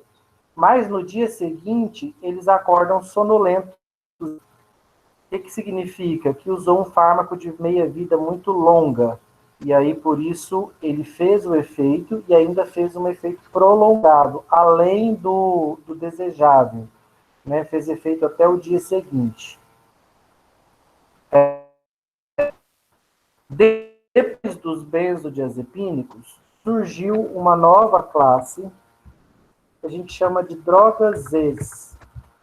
mas no dia seguinte eles acordam sonolentos. O que significa? Que usou um fármaco de meia-vida muito longa. E aí, por isso, ele fez o efeito e ainda fez um efeito prolongado, além do desejável. Né? Fez efeito até o dia seguinte. Depois dos benzodiazepínicos, surgiu uma nova classe que a gente chama de drogas Zs.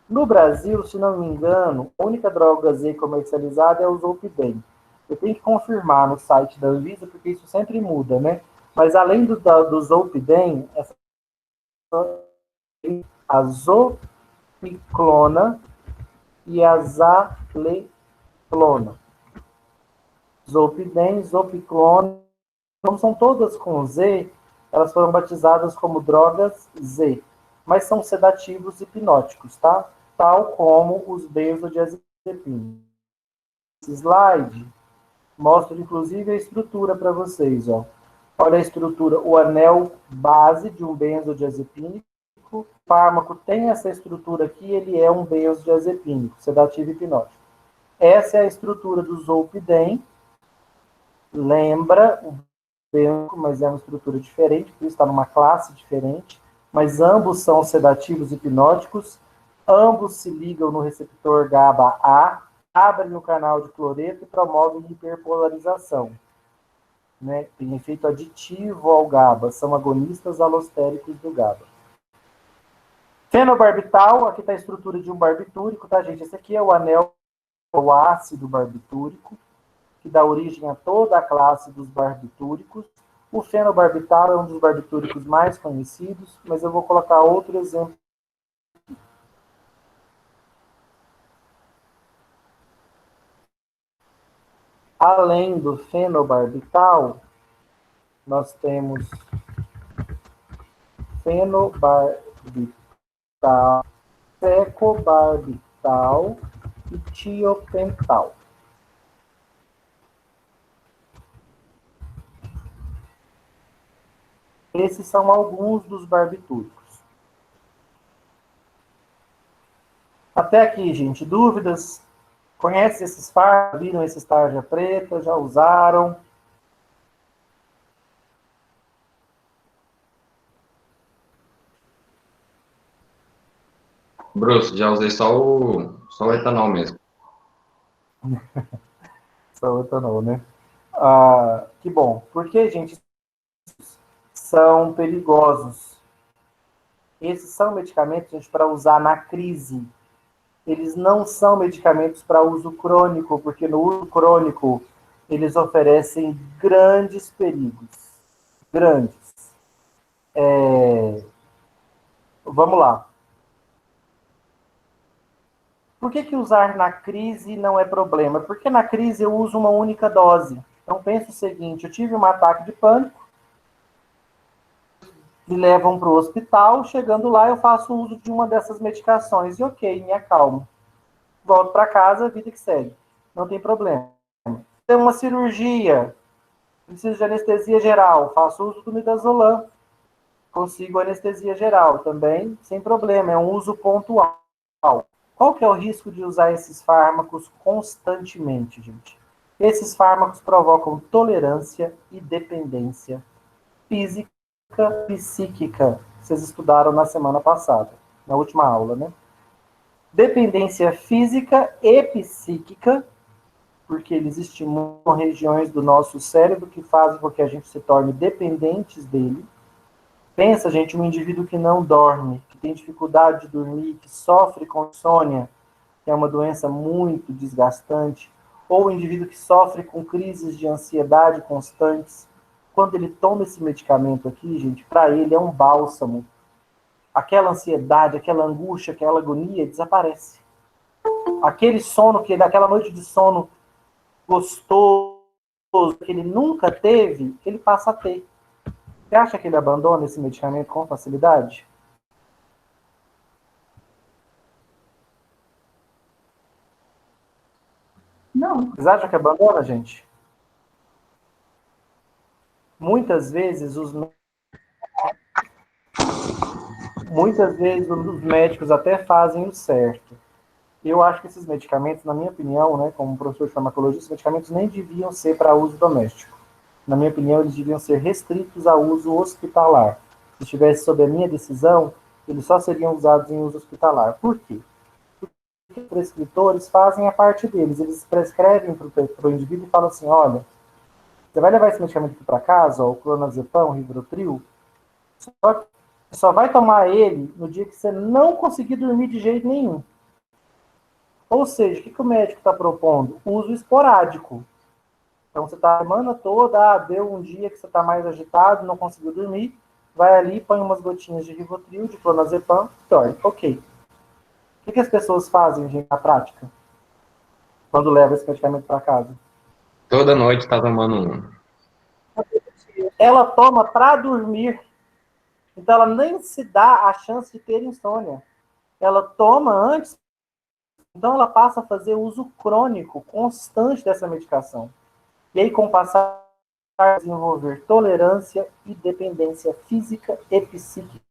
No Brasil, se não me engano, a única droga Z comercializada é o Zolpidem. Eu tenho que confirmar no site da Anvisa, porque isso sempre muda, né? Mas além do Zolpidem, a zopiclona e azaletlona. Zolpidem, zopiclona, como são todas com Z, elas foram batizadas como drogas Z, mas são sedativos hipnóticos, tá? Tal como os benzodiazepínicos. Esse slide mostra, inclusive, a estrutura para vocês, ó. Olha a estrutura, o anel base de um benzodiazepínico. O fármaco tem essa estrutura aqui, ele é um benzodiazepínico, sedativo hipnótico. Essa é a estrutura do Zolpidem. Lembra o benzo, mas é uma estrutura diferente, por isso está numa classe diferente. Mas ambos são sedativos hipnóticos. Ambos se ligam no receptor GABA-A, abrem no canal de cloreto e promovem hiperpolarização. Né? Tem efeito aditivo ao GABA, são agonistas alostéricos do GABA. Fenobarbital, aqui está a estrutura de um barbitúrico, tá, gente? Esse aqui é o anel, o ácido barbitúrico, que dá origem a toda a classe dos barbitúricos. O fenobarbital é um dos barbitúricos mais conhecidos, mas eu vou colocar outro exemplo. Além do fenobarbital, nós temos fenobarbital, secobarbital e tiopental. Esses são alguns dos barbitúricos. Até aqui, gente, dúvidas? Conhecem esses fármacos? Viram esses tarja preta? Já usaram? Bruce, já usei só o etanol mesmo. Só o etanol, né? Que bom. Porque, gente, são perigosos. Esses são medicamentos, gente, para usar na crise. Eles não são medicamentos para uso crônico, porque no uso crônico eles oferecem grandes perigos. Grandes. Vamos lá. Por que usar na crise não é problema? Porque na crise eu uso uma única dose. Então pensa o seguinte, eu tive um ataque de pânico, me levam para o hospital, chegando lá eu faço uso de uma dessas medicações e ok, me acalmo. Volto para casa, vida que segue. Não tem problema. Tem uma cirurgia, preciso de anestesia geral, faço uso do midazolam, consigo anestesia geral também, sem problema, é um uso pontual. Qual que é o risco de usar esses fármacos constantemente, gente? Esses fármacos provocam tolerância e dependência física, psíquica. Vocês estudaram na semana passada, na última aula, né? Dependência física e psíquica, porque eles estimulam regiões do nosso cérebro que fazem com que a gente se torne dependentes dele. Pensa, gente, um indivíduo que não dorme, que tem dificuldade de dormir, que sofre com insônia, que é uma doença muito desgastante, ou um indivíduo que sofre com crises de ansiedade constantes. Quando ele toma esse medicamento aqui, gente, para ele é um bálsamo. Aquela ansiedade, aquela angústia, aquela agonia desaparece. Aquele sono, aquela noite de sono gostoso que ele nunca teve, ele passa a ter. Você acha que ele abandona esse medicamento com facilidade? Não. Vocês acham que abandona, gente? Muitas vezes os médicos até fazem o certo. Eu acho que esses medicamentos, na minha opinião, né, como professor de farmacologia, esses medicamentos nem deviam ser para uso doméstico. Na minha opinião, eles deviam ser restritos a uso hospitalar. Se estivesse sob a minha decisão, eles só seriam usados em uso hospitalar. Por quê? Porque os prescritores fazem a parte deles. Eles prescrevem para o indivíduo e falam assim, olha, você vai levar esse medicamento aqui para casa, ó, o clonazepam, o Rivotril, só vai tomar ele no dia que você não conseguir dormir de jeito nenhum. Ou seja, o que o médico está propondo? Uso esporádico. Então, você está a semana toda, deu um dia que você está mais agitado, não conseguiu dormir, vai ali, põe umas gotinhas de Rivotril, de clonazepam, dorme. Ok. O que as pessoas fazem, gente, na prática, quando levam esse medicamento para casa? Toda noite tá tomando um. Ela toma para dormir. Então, ela nem se dá a chance de ter insônia. Ela toma antes, então ela passa a fazer uso crônico, constante dessa medicação. E aí, com o passar, a desenvolver tolerância e dependência física e psíquica.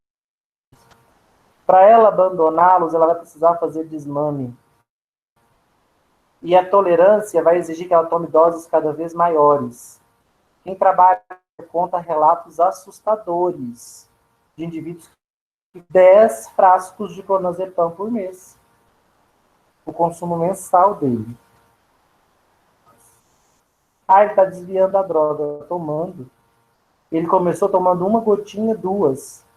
Para ela abandoná-los, ela vai precisar fazer desmame. E a tolerância vai exigir que ela tome doses cada vez maiores. Quem trabalha conta relatos assustadores de indivíduos que 10 frascos de clonazepam por mês. O consumo mensal dele. Ah, ele está desviando a droga, tomando. Ele começou tomando uma gotinha, 2.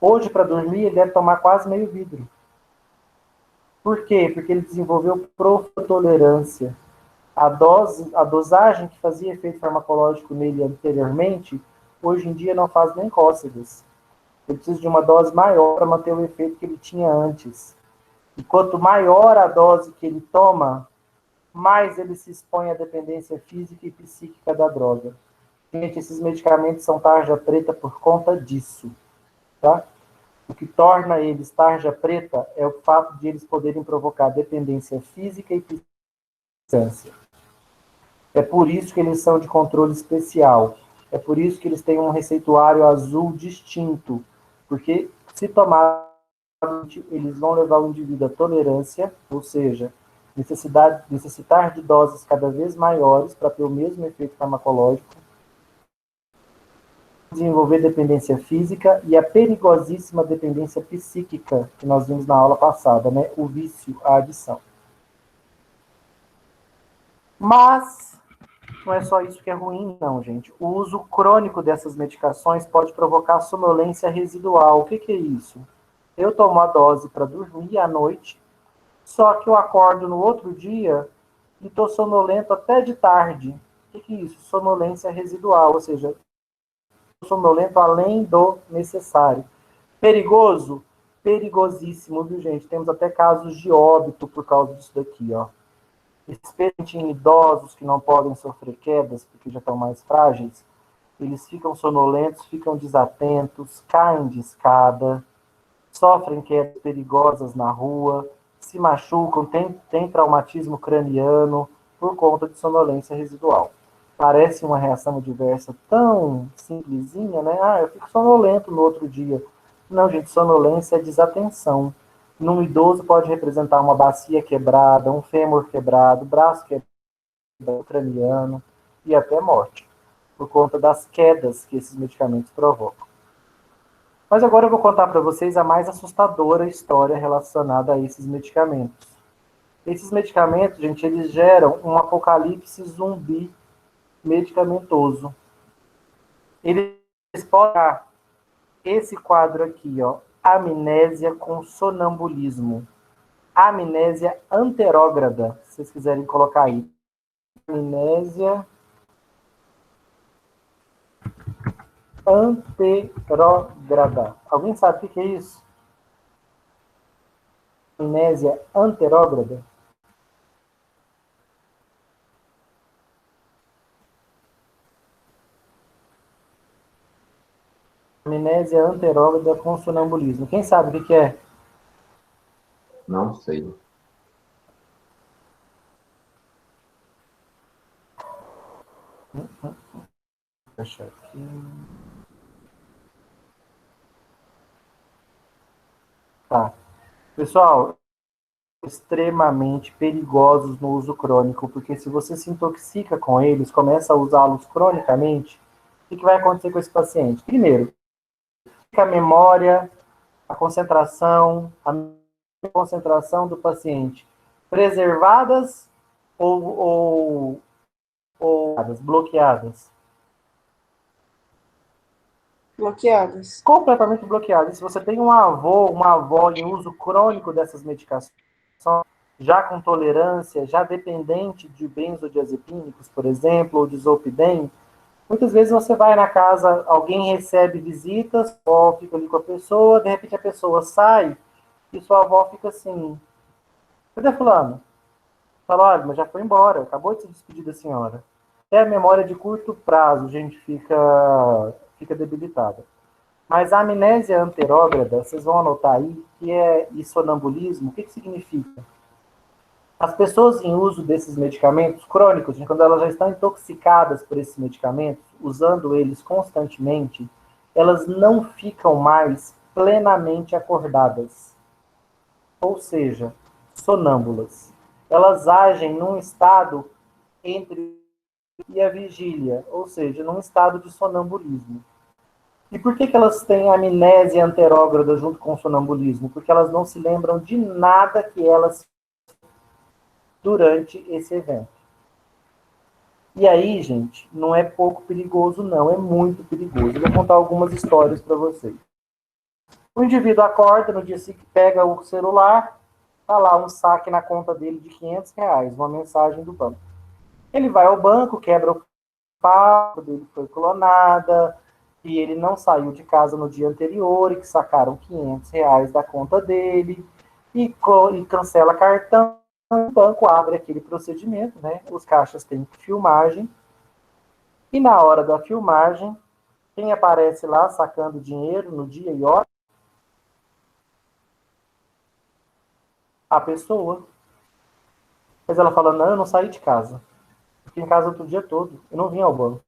Hoje, para dormir, ele deve tomar quase meio vidro. Por quê? Porque ele desenvolveu protolerância. A dosagem que fazia efeito farmacológico nele anteriormente, hoje em dia não faz nem cócegas. Ele precisa de uma dose maior para manter o efeito que ele tinha antes. E quanto maior a dose que ele toma, mais ele se expõe à dependência física e psíquica da droga. Gente, esses medicamentos são tarja preta por conta disso. Tá? O que torna eles tarja preta é o fato de eles poderem provocar dependência física e psíquica. É por isso que eles são de controle especial. É por isso que eles têm um receituário azul distinto. Porque se tomar, eles vão levar o indivíduo à tolerância, ou seja, necessitar de doses cada vez maiores para ter o mesmo efeito farmacológico, desenvolver dependência física e a perigosíssima dependência psíquica que nós vimos na aula passada, né? O vício, a adição. Mas não é só isso que é ruim, não, gente. O uso crônico dessas medicações pode provocar sonolência residual. O que é isso? Eu tomo a dose para dormir à noite, só que eu acordo no outro dia e estou sonolento até de tarde. O que é isso? Sonolência residual, ou seja, sonolento além do necessário. Perigoso? Perigosíssimo, viu, gente? Temos até casos de óbito por causa disso daqui, ó. Especialmente em idosos que não podem sofrer quedas, porque já estão mais frágeis, eles ficam sonolentos, ficam desatentos, caem de escada, sofrem quedas perigosas na rua, se machucam, tem traumatismo craniano por conta de sonolência residual. Parece uma reação adversa tão simplesinha, né? Ah, eu fico sonolento no outro dia. Não, gente, sonolência é desatenção. Num idoso pode representar uma bacia quebrada, um fêmur quebrado, braço quebrado, craniano e até morte, por conta das quedas que esses medicamentos provocam. Mas agora eu vou contar para vocês a mais assustadora história relacionada a esses medicamentos. Esses medicamentos, gente, eles geram um apocalipse zumbi medicamentoso. Eles podem dar esse quadro aqui, ó, amnésia com sonambulismo. Amnésia anterógrada, se vocês quiserem colocar aí. Amnésia anterógrada. Alguém sabe o que é isso? Amnésia anterógrada? Amnésia anterógrada com sonambulismo. Quem sabe o que é? Não sei. Deixa aqui. Tá. Pessoal, extremamente perigosos no uso crônico, porque se você se intoxica com eles, começa a usá-los cronicamente, o que vai acontecer com esse paciente? Primeiro, a memória, a concentração do paciente preservadas ou bloqueadas? Bloqueadas. Completamente bloqueadas. Se você tem um avô, uma avó em uso crônico dessas medicações, já com tolerância, já dependente de benzodiazepínicos, por exemplo, ou de zolpidem, muitas vezes você vai na casa, alguém recebe visitas, a avó fica ali com a pessoa, de repente a pessoa sai e sua avó fica assim, Cadê fulano? Fala, olha, mas já foi embora, acabou de se despedir da senhora. Até a memória de curto prazo, a gente fica debilitada. Mas a amnésia anterógrada, vocês vão anotar aí, que é e sonambulismo, o que significa? As pessoas em uso desses medicamentos crônicos, quando elas já estão intoxicadas por esses medicamentos, usando eles constantemente, elas não ficam mais plenamente acordadas. Ou seja, sonâmbulas. Elas agem num estado entre e a vigília, ou seja, num estado de sonambulismo. E por que elas têm amnésia anterógrada junto com o sonambulismo? Porque elas não se lembram de nada que elas durante esse evento. E aí, gente, não é pouco perigoso, não, é muito perigoso. Eu vou contar algumas histórias para vocês. O indivíduo acorda, no dia seguinte pega o celular, tá lá um saque na conta dele de R$ 500, uma mensagem do banco. Ele vai ao banco, quebra o pau, dele foi clonada, e ele não saiu de casa no dia anterior, e que sacaram R$ 500 da conta dele, e cancela cartão. O banco abre aquele procedimento, né? Os caixas têm filmagem, e na hora da filmagem, quem aparece lá sacando dinheiro no dia e hora? A pessoa. Mas ela fala, não, eu não saí de casa. Fiquei em casa o dia todo, eu não vim ao banco.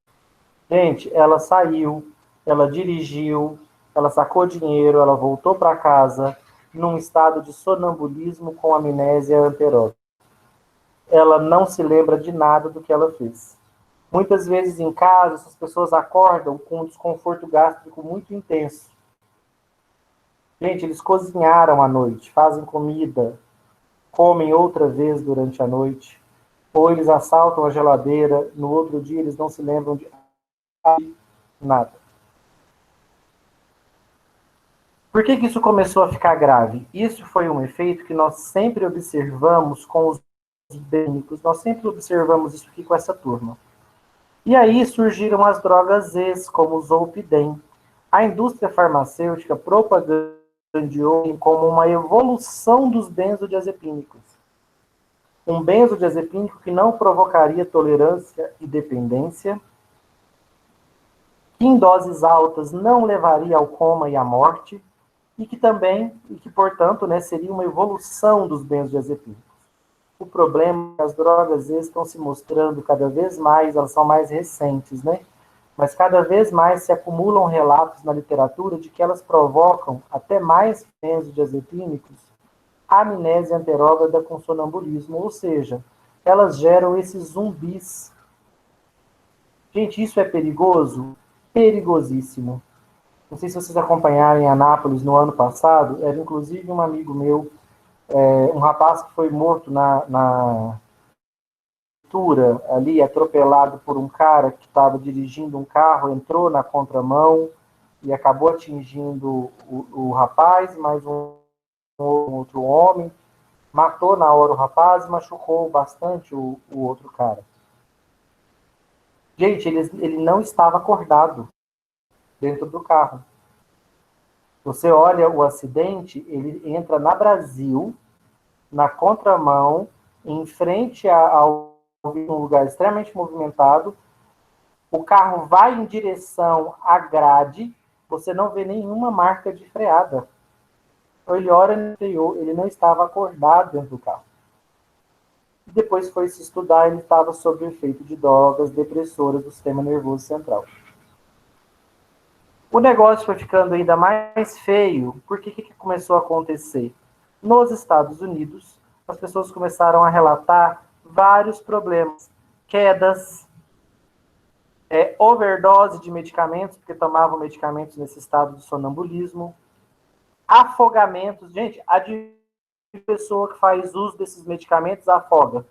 Gente, ela saiu, ela dirigiu, ela sacou dinheiro, ela voltou para casa num estado de sonambulismo com amnésia anterógrada. Ela não se lembra de nada do que ela fez. Muitas vezes em casa, essas pessoas acordam com um desconforto gástrico muito intenso. Gente, eles cozinharam à noite, fazem comida, comem outra vez durante a noite, ou eles assaltam a geladeira, no outro dia eles não se lembram de nada. Por que isso começou a ficar grave? Isso foi um efeito que nós sempre observamos com os bênicos, nós sempre observamos isso aqui com essa turma. E aí surgiram as drogas ex, como o Zolpidem. A indústria farmacêutica propagandeou como uma evolução dos benzodiazepínicos. Um benzodiazepínico que não provocaria tolerância e dependência, que em doses altas não levaria ao coma e à morte, e que portanto, né, seria uma evolução dos benzodiazepínicos. O problema é que as drogas estão se mostrando cada vez mais, elas são mais recentes, né? Mas cada vez mais se acumulam relatos na literatura de que elas provocam até mais benzodiazepínicos amnésia anterógrada com sonambulismo, ou seja, elas geram esses zumbis. Gente, isso é perigoso? Perigosíssimo. Não sei se vocês acompanharam em Anápolis no ano passado, era inclusive um amigo meu, um rapaz que foi morto na altura ali, atropelado por um cara que estava dirigindo um carro, entrou na contramão e acabou atingindo o rapaz, mais um outro homem, matou na hora o rapaz e machucou bastante o outro cara. Gente, ele não estava acordado dentro do carro. Você olha o acidente, ele entra na Brasil, na contramão, em frente ao um lugar extremamente movimentado, o carro vai em direção à grade, você não vê nenhuma marca de freada. Ele olha no interior, ele não estava acordado dentro do carro. E depois foi se estudar, ele estava sob o efeito de drogas depressoras do sistema nervoso central. O negócio foi ficando ainda mais feio, porque o que começou a acontecer? Nos Estados Unidos, as pessoas começaram a relatar vários problemas. Quedas, overdose de medicamentos, porque tomavam medicamentos nesse estado de sonambulismo, afogamentos. Gente, a pessoa que faz uso desses medicamentos afoga.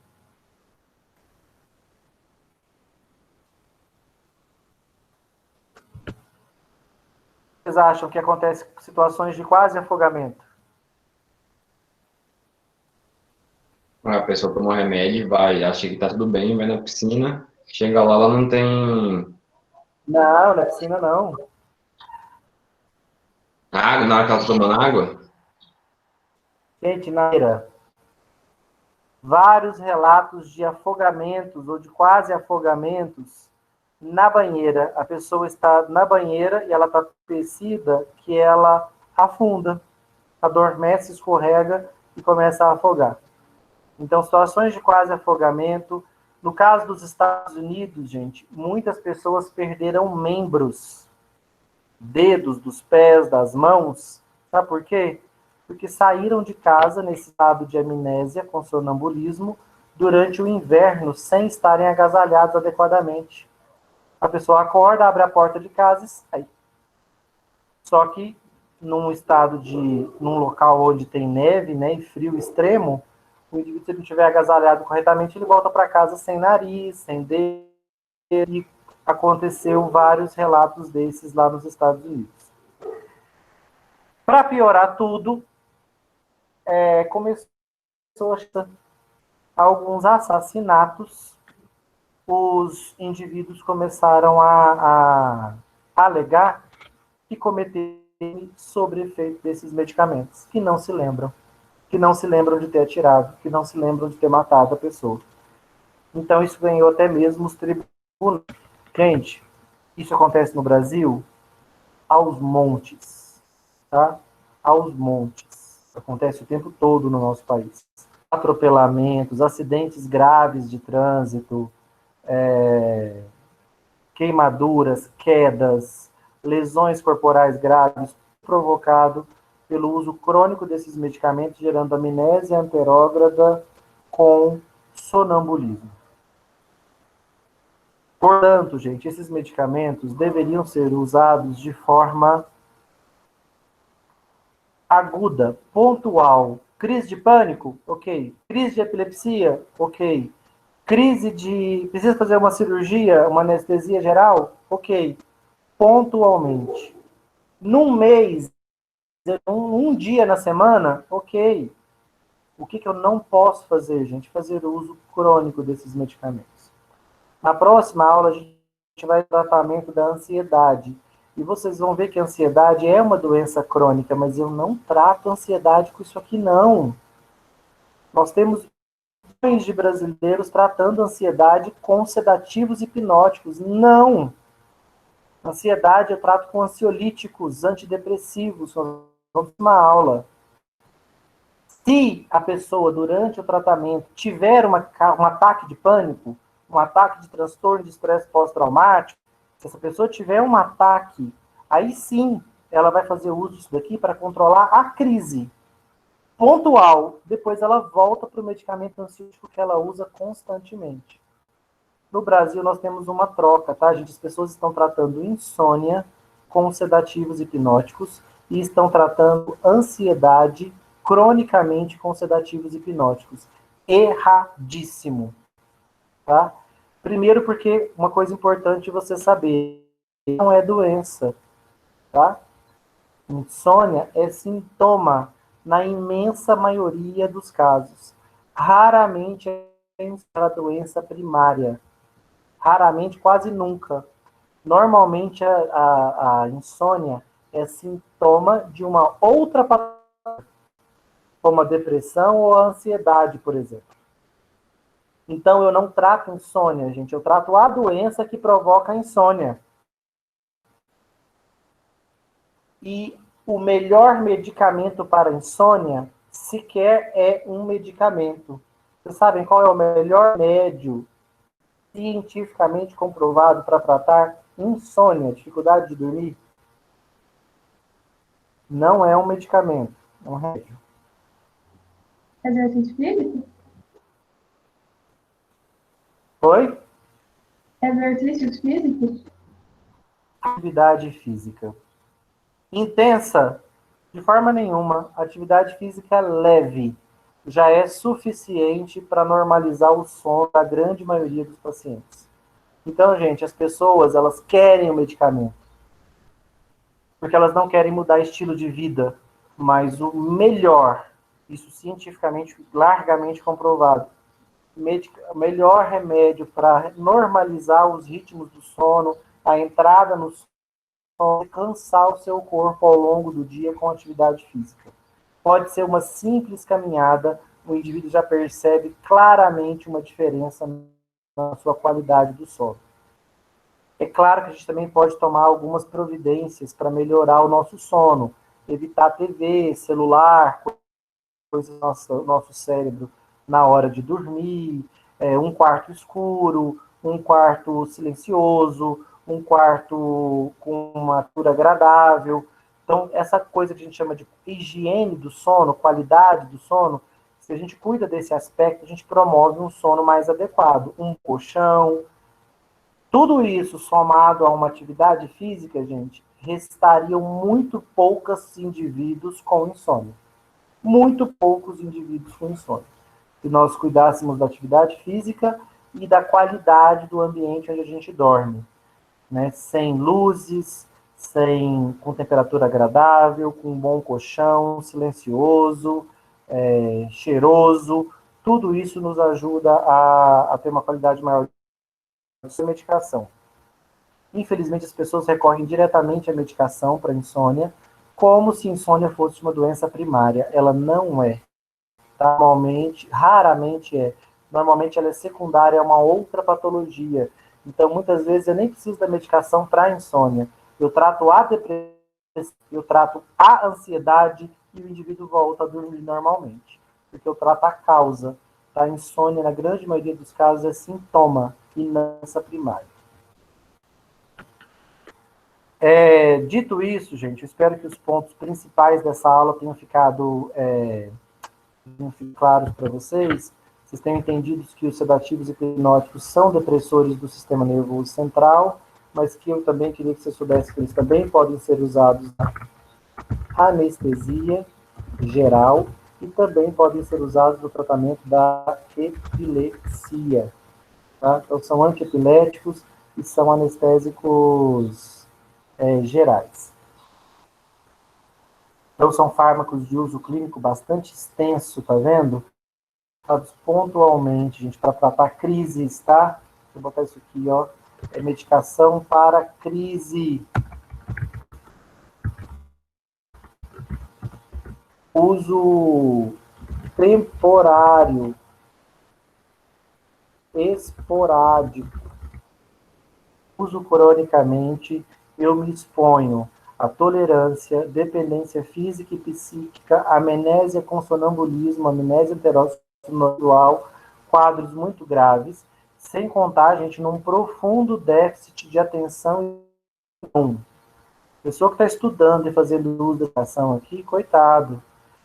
Vocês acham que acontece situações de quase afogamento? A pessoa toma um remédio, vai, acha que tá tudo bem, vai na piscina, chega lá, ela não tem Não, na piscina não. água, na hora que ela tá tomando água. Gente, na beira. vários relatos de afogamentos ou de quase afogamentos na banheira. A pessoa está na banheira e ela está aquecida que ela afunda, adormece, escorrega e começa a afogar. Então, situações de quase afogamento. No caso dos Estados Unidos, gente, muitas pessoas perderam membros, dedos dos pés, das mãos. Sabe por quê? Porque saíram de casa nesse estado de amnésia, com sonambulismo, durante o inverno, sem estarem agasalhados adequadamente. A pessoa acorda, abre a porta de casa e sai. Só que num local onde tem neve, né, e frio extremo, o indivíduo, se não estiver agasalhado corretamente, ele volta para casa sem nariz, sem dedo, e aconteceu vários relatos desses lá nos Estados Unidos. Para piorar tudo, começou alguns assassinatos. Os indivíduos começaram a alegar que cometeram sob efeito desses medicamentos, que não se lembram de ter atirado, que não se lembram de ter matado a pessoa. Então isso ganhou até mesmo os tribunais. Gente, isso acontece no Brasil aos montes, tá? Aos montes. Acontece o tempo todo no nosso país. Atropelamentos, acidentes graves de trânsito, queimaduras, quedas, lesões corporais graves, provocado pelo uso crônico desses medicamentos, gerando amnésia anterógrada com sonambulismo. Portanto, gente, esses medicamentos deveriam ser usados de forma aguda, pontual. Crise de pânico? Ok. Crise de epilepsia? Ok. Precisa fazer uma cirurgia, uma anestesia geral? Ok. Pontualmente. Num mês, um dia na semana? Ok. O que eu não posso fazer, gente? Fazer uso crônico desses medicamentos. Na próxima aula, a gente vai para o tratamento da ansiedade. E vocês vão ver que a ansiedade é uma doença crônica, mas eu não trato ansiedade com isso aqui, não. Nós temos milhões de brasileiros tratando ansiedade com sedativos hipnóticos. Não! Ansiedade eu trato com ansiolíticos, antidepressivos. Vamos uma aula. Se a pessoa, durante o tratamento, tiver um ataque de pânico, um ataque de transtorno de estresse pós-traumático, se essa pessoa tiver um ataque, aí sim ela vai fazer uso disso daqui para controlar a crise pontual. Depois ela volta para o medicamento ansiolítico que ela usa constantemente. No Brasil, nós temos uma troca, tá, gente? As pessoas estão tratando insônia com sedativos hipnóticos e estão tratando ansiedade cronicamente com sedativos hipnóticos. Erradíssimo, tá? Primeiro porque uma coisa importante você saber, não é doença, tá? Insônia é sintoma na imensa maioria dos casos. Raramente é a doença primária. Raramente, quase nunca. Normalmente a insônia é sintoma de uma outra patologia, como a depressão ou a ansiedade, por exemplo. Então, eu não trato insônia, gente. Eu trato a doença que provoca a insônia. E o melhor medicamento para a insônia sequer é um medicamento. Vocês sabem qual é o melhor remédio cientificamente comprovado para tratar insônia, dificuldade de dormir? Não é um medicamento, é um remédio. Exercício físico? Oi? Exercícios físicos? Atividade física. Intensa? De forma nenhuma. Atividade física leve já é suficiente para normalizar o sono da grande maioria dos pacientes. Então, gente, as pessoas, elas querem o medicamento, porque elas não querem mudar estilo de vida, mas o melhor, isso cientificamente largamente comprovado, o melhor remédio para normalizar os ritmos do sono, a entrada no sono, é cansar o seu corpo ao longo do dia com atividade física. Pode ser uma simples caminhada, o indivíduo já percebe claramente uma diferença na sua qualidade do sono. É claro que a gente também pode tomar algumas providências para melhorar o nosso sono, evitar TV, celular, coisas do nosso cérebro na hora de dormir, um quarto escuro, um quarto silencioso, um quarto com uma altura agradável. Então, essa coisa que a gente chama de higiene do sono, qualidade do sono, se a gente cuida desse aspecto, a gente promove um sono mais adequado. Um colchão, tudo isso somado a uma atividade física, gente, restariam muito poucos indivíduos com insônia. Muito poucos indivíduos com insônia. Se nós cuidássemos da atividade física e da qualidade do ambiente onde a gente dorme, né? Sem luzes, com temperatura agradável, com um bom colchão, silencioso, cheiroso, tudo isso nos ajuda a ter uma qualidade maior de medicação. Infelizmente, as pessoas recorrem diretamente à medicação para insônia, como se insônia fosse uma doença primária. Ela não é. Normalmente, raramente é. Normalmente ela é secundária a uma outra patologia. Então, muitas vezes, eu nem preciso da medicação para insônia. Eu trato a depressão, eu trato a ansiedade e o indivíduo volta a dormir normalmente. Porque eu trato a causa. A insônia, na grande maioria dos casos, é sintoma e não doença primária. Dito isso, gente, eu espero que os pontos principais dessa aula tenham ficado claros para vocês. Vocês tenham entendido que os sedativos e hipnóticos são depressores do sistema nervoso central, mas que eu também queria que você soubesse que eles também podem ser usados na anestesia geral e também podem ser usados no tratamento da epilepsia. Tá? Então, são antiepiléticos e são anestésicos gerais. Então, são fármacos de uso clínico bastante extenso, tá vendo? Usados pontualmente, gente, para tratar crises, tá? Vou botar isso aqui, ó. É medicação para crise. Uso temporário, esporádico. Uso cronicamente, eu me exponho a tolerância, dependência física e psíquica, amnésia com sonambulismo, amnésia anterossonodual, quadros muito graves, sem contar, gente, num profundo déficit de atenção. Pessoa que está estudando e fazendo uso da atenção aqui, coitado,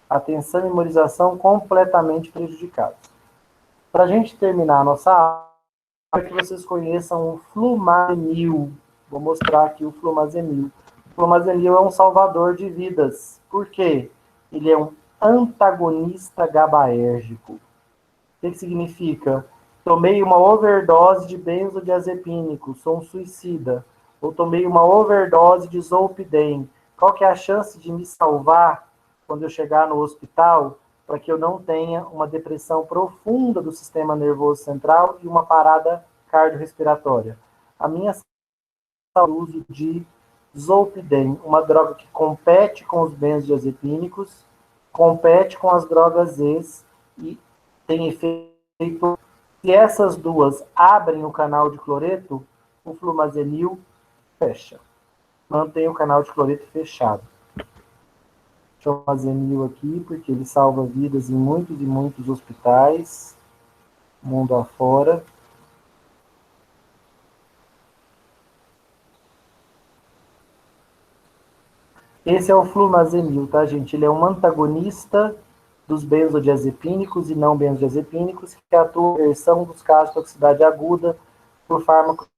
atenção e memorização completamente prejudicados. Para a gente terminar a nossa aula, para que vocês conheçam o flumazenil. Vou mostrar aqui o flumazenil. O flumazenil é um salvador de vidas. Por quê? Ele é um antagonista GABAérgico. O que significa? Tomei uma overdose de benzodiazepínico, sou um suicida. Ou tomei uma overdose de zolpidem. Qual que é a chance de me salvar quando eu chegar no hospital, para que eu não tenha uma depressão profunda do sistema nervoso central e uma parada cardiorrespiratória? A minha é o uso de zolpidem, uma droga que compete com os benzodiazepínicos, compete com as drogas Z e tem efeito. Se essas duas abrem o canal de cloreto, o flumazenil fecha. Mantém o canal de cloreto fechado. Deixa eu fazer mil aqui, porque ele salva vidas em muitos e muitos hospitais, mundo afora. Esse é o flumazenil, tá, gente? Ele é um antagonista dos benzodiazepínicos e não benzodiazepínicos, que atua na reversão dos casos de toxicidade aguda por fármaco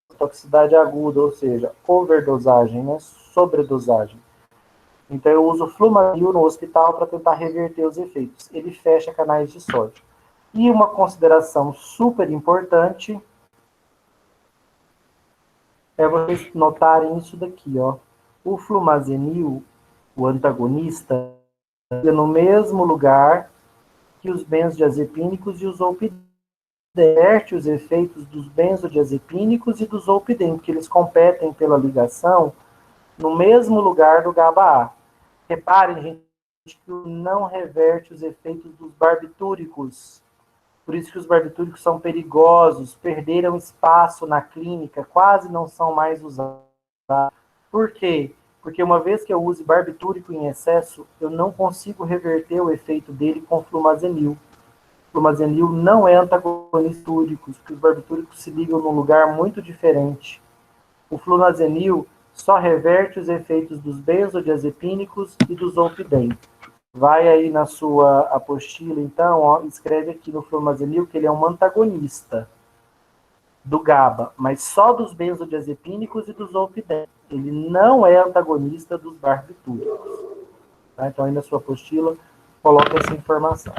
de toxicidade aguda, ou seja, overdosagem, né? Sobredosagem. Então, eu uso flumazenil no hospital para tentar reverter os efeitos. Ele fecha canais de sódio. E uma consideração super importante é vocês notarem isso daqui, ó. O flumazenil, o antagonista, é no mesmo lugar que os benzodiazepínicos e os zolpidem. Reverte os efeitos dos benzodiazepínicos e do zolpidem, porque eles competem pela ligação no mesmo lugar do GABA-A. Reparem, gente, não reverte os efeitos dos barbitúricos. Por isso que os barbitúricos são perigosos, perderam espaço na clínica, quase não são mais usados. Por quê? Porque uma vez que eu use barbitúrico em excesso, eu não consigo reverter o efeito dele com flumazenil. Flumazenil não é antagonista túricos, porque os barbitúricos se ligam num lugar muito diferente. O flumazenil só reverte os efeitos dos benzodiazepínicos e dos zolpidem. Vai aí na sua apostila, então, ó, escreve aqui no flumazenil que ele é um antagonista do GABA, mas só dos benzodiazepínicos e dos zolpidem. Ele não é antagonista dos barbitúricos. Tá? Então, aí na sua apostila, coloca essa informação.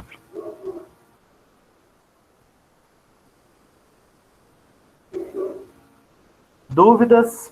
Dúvidas?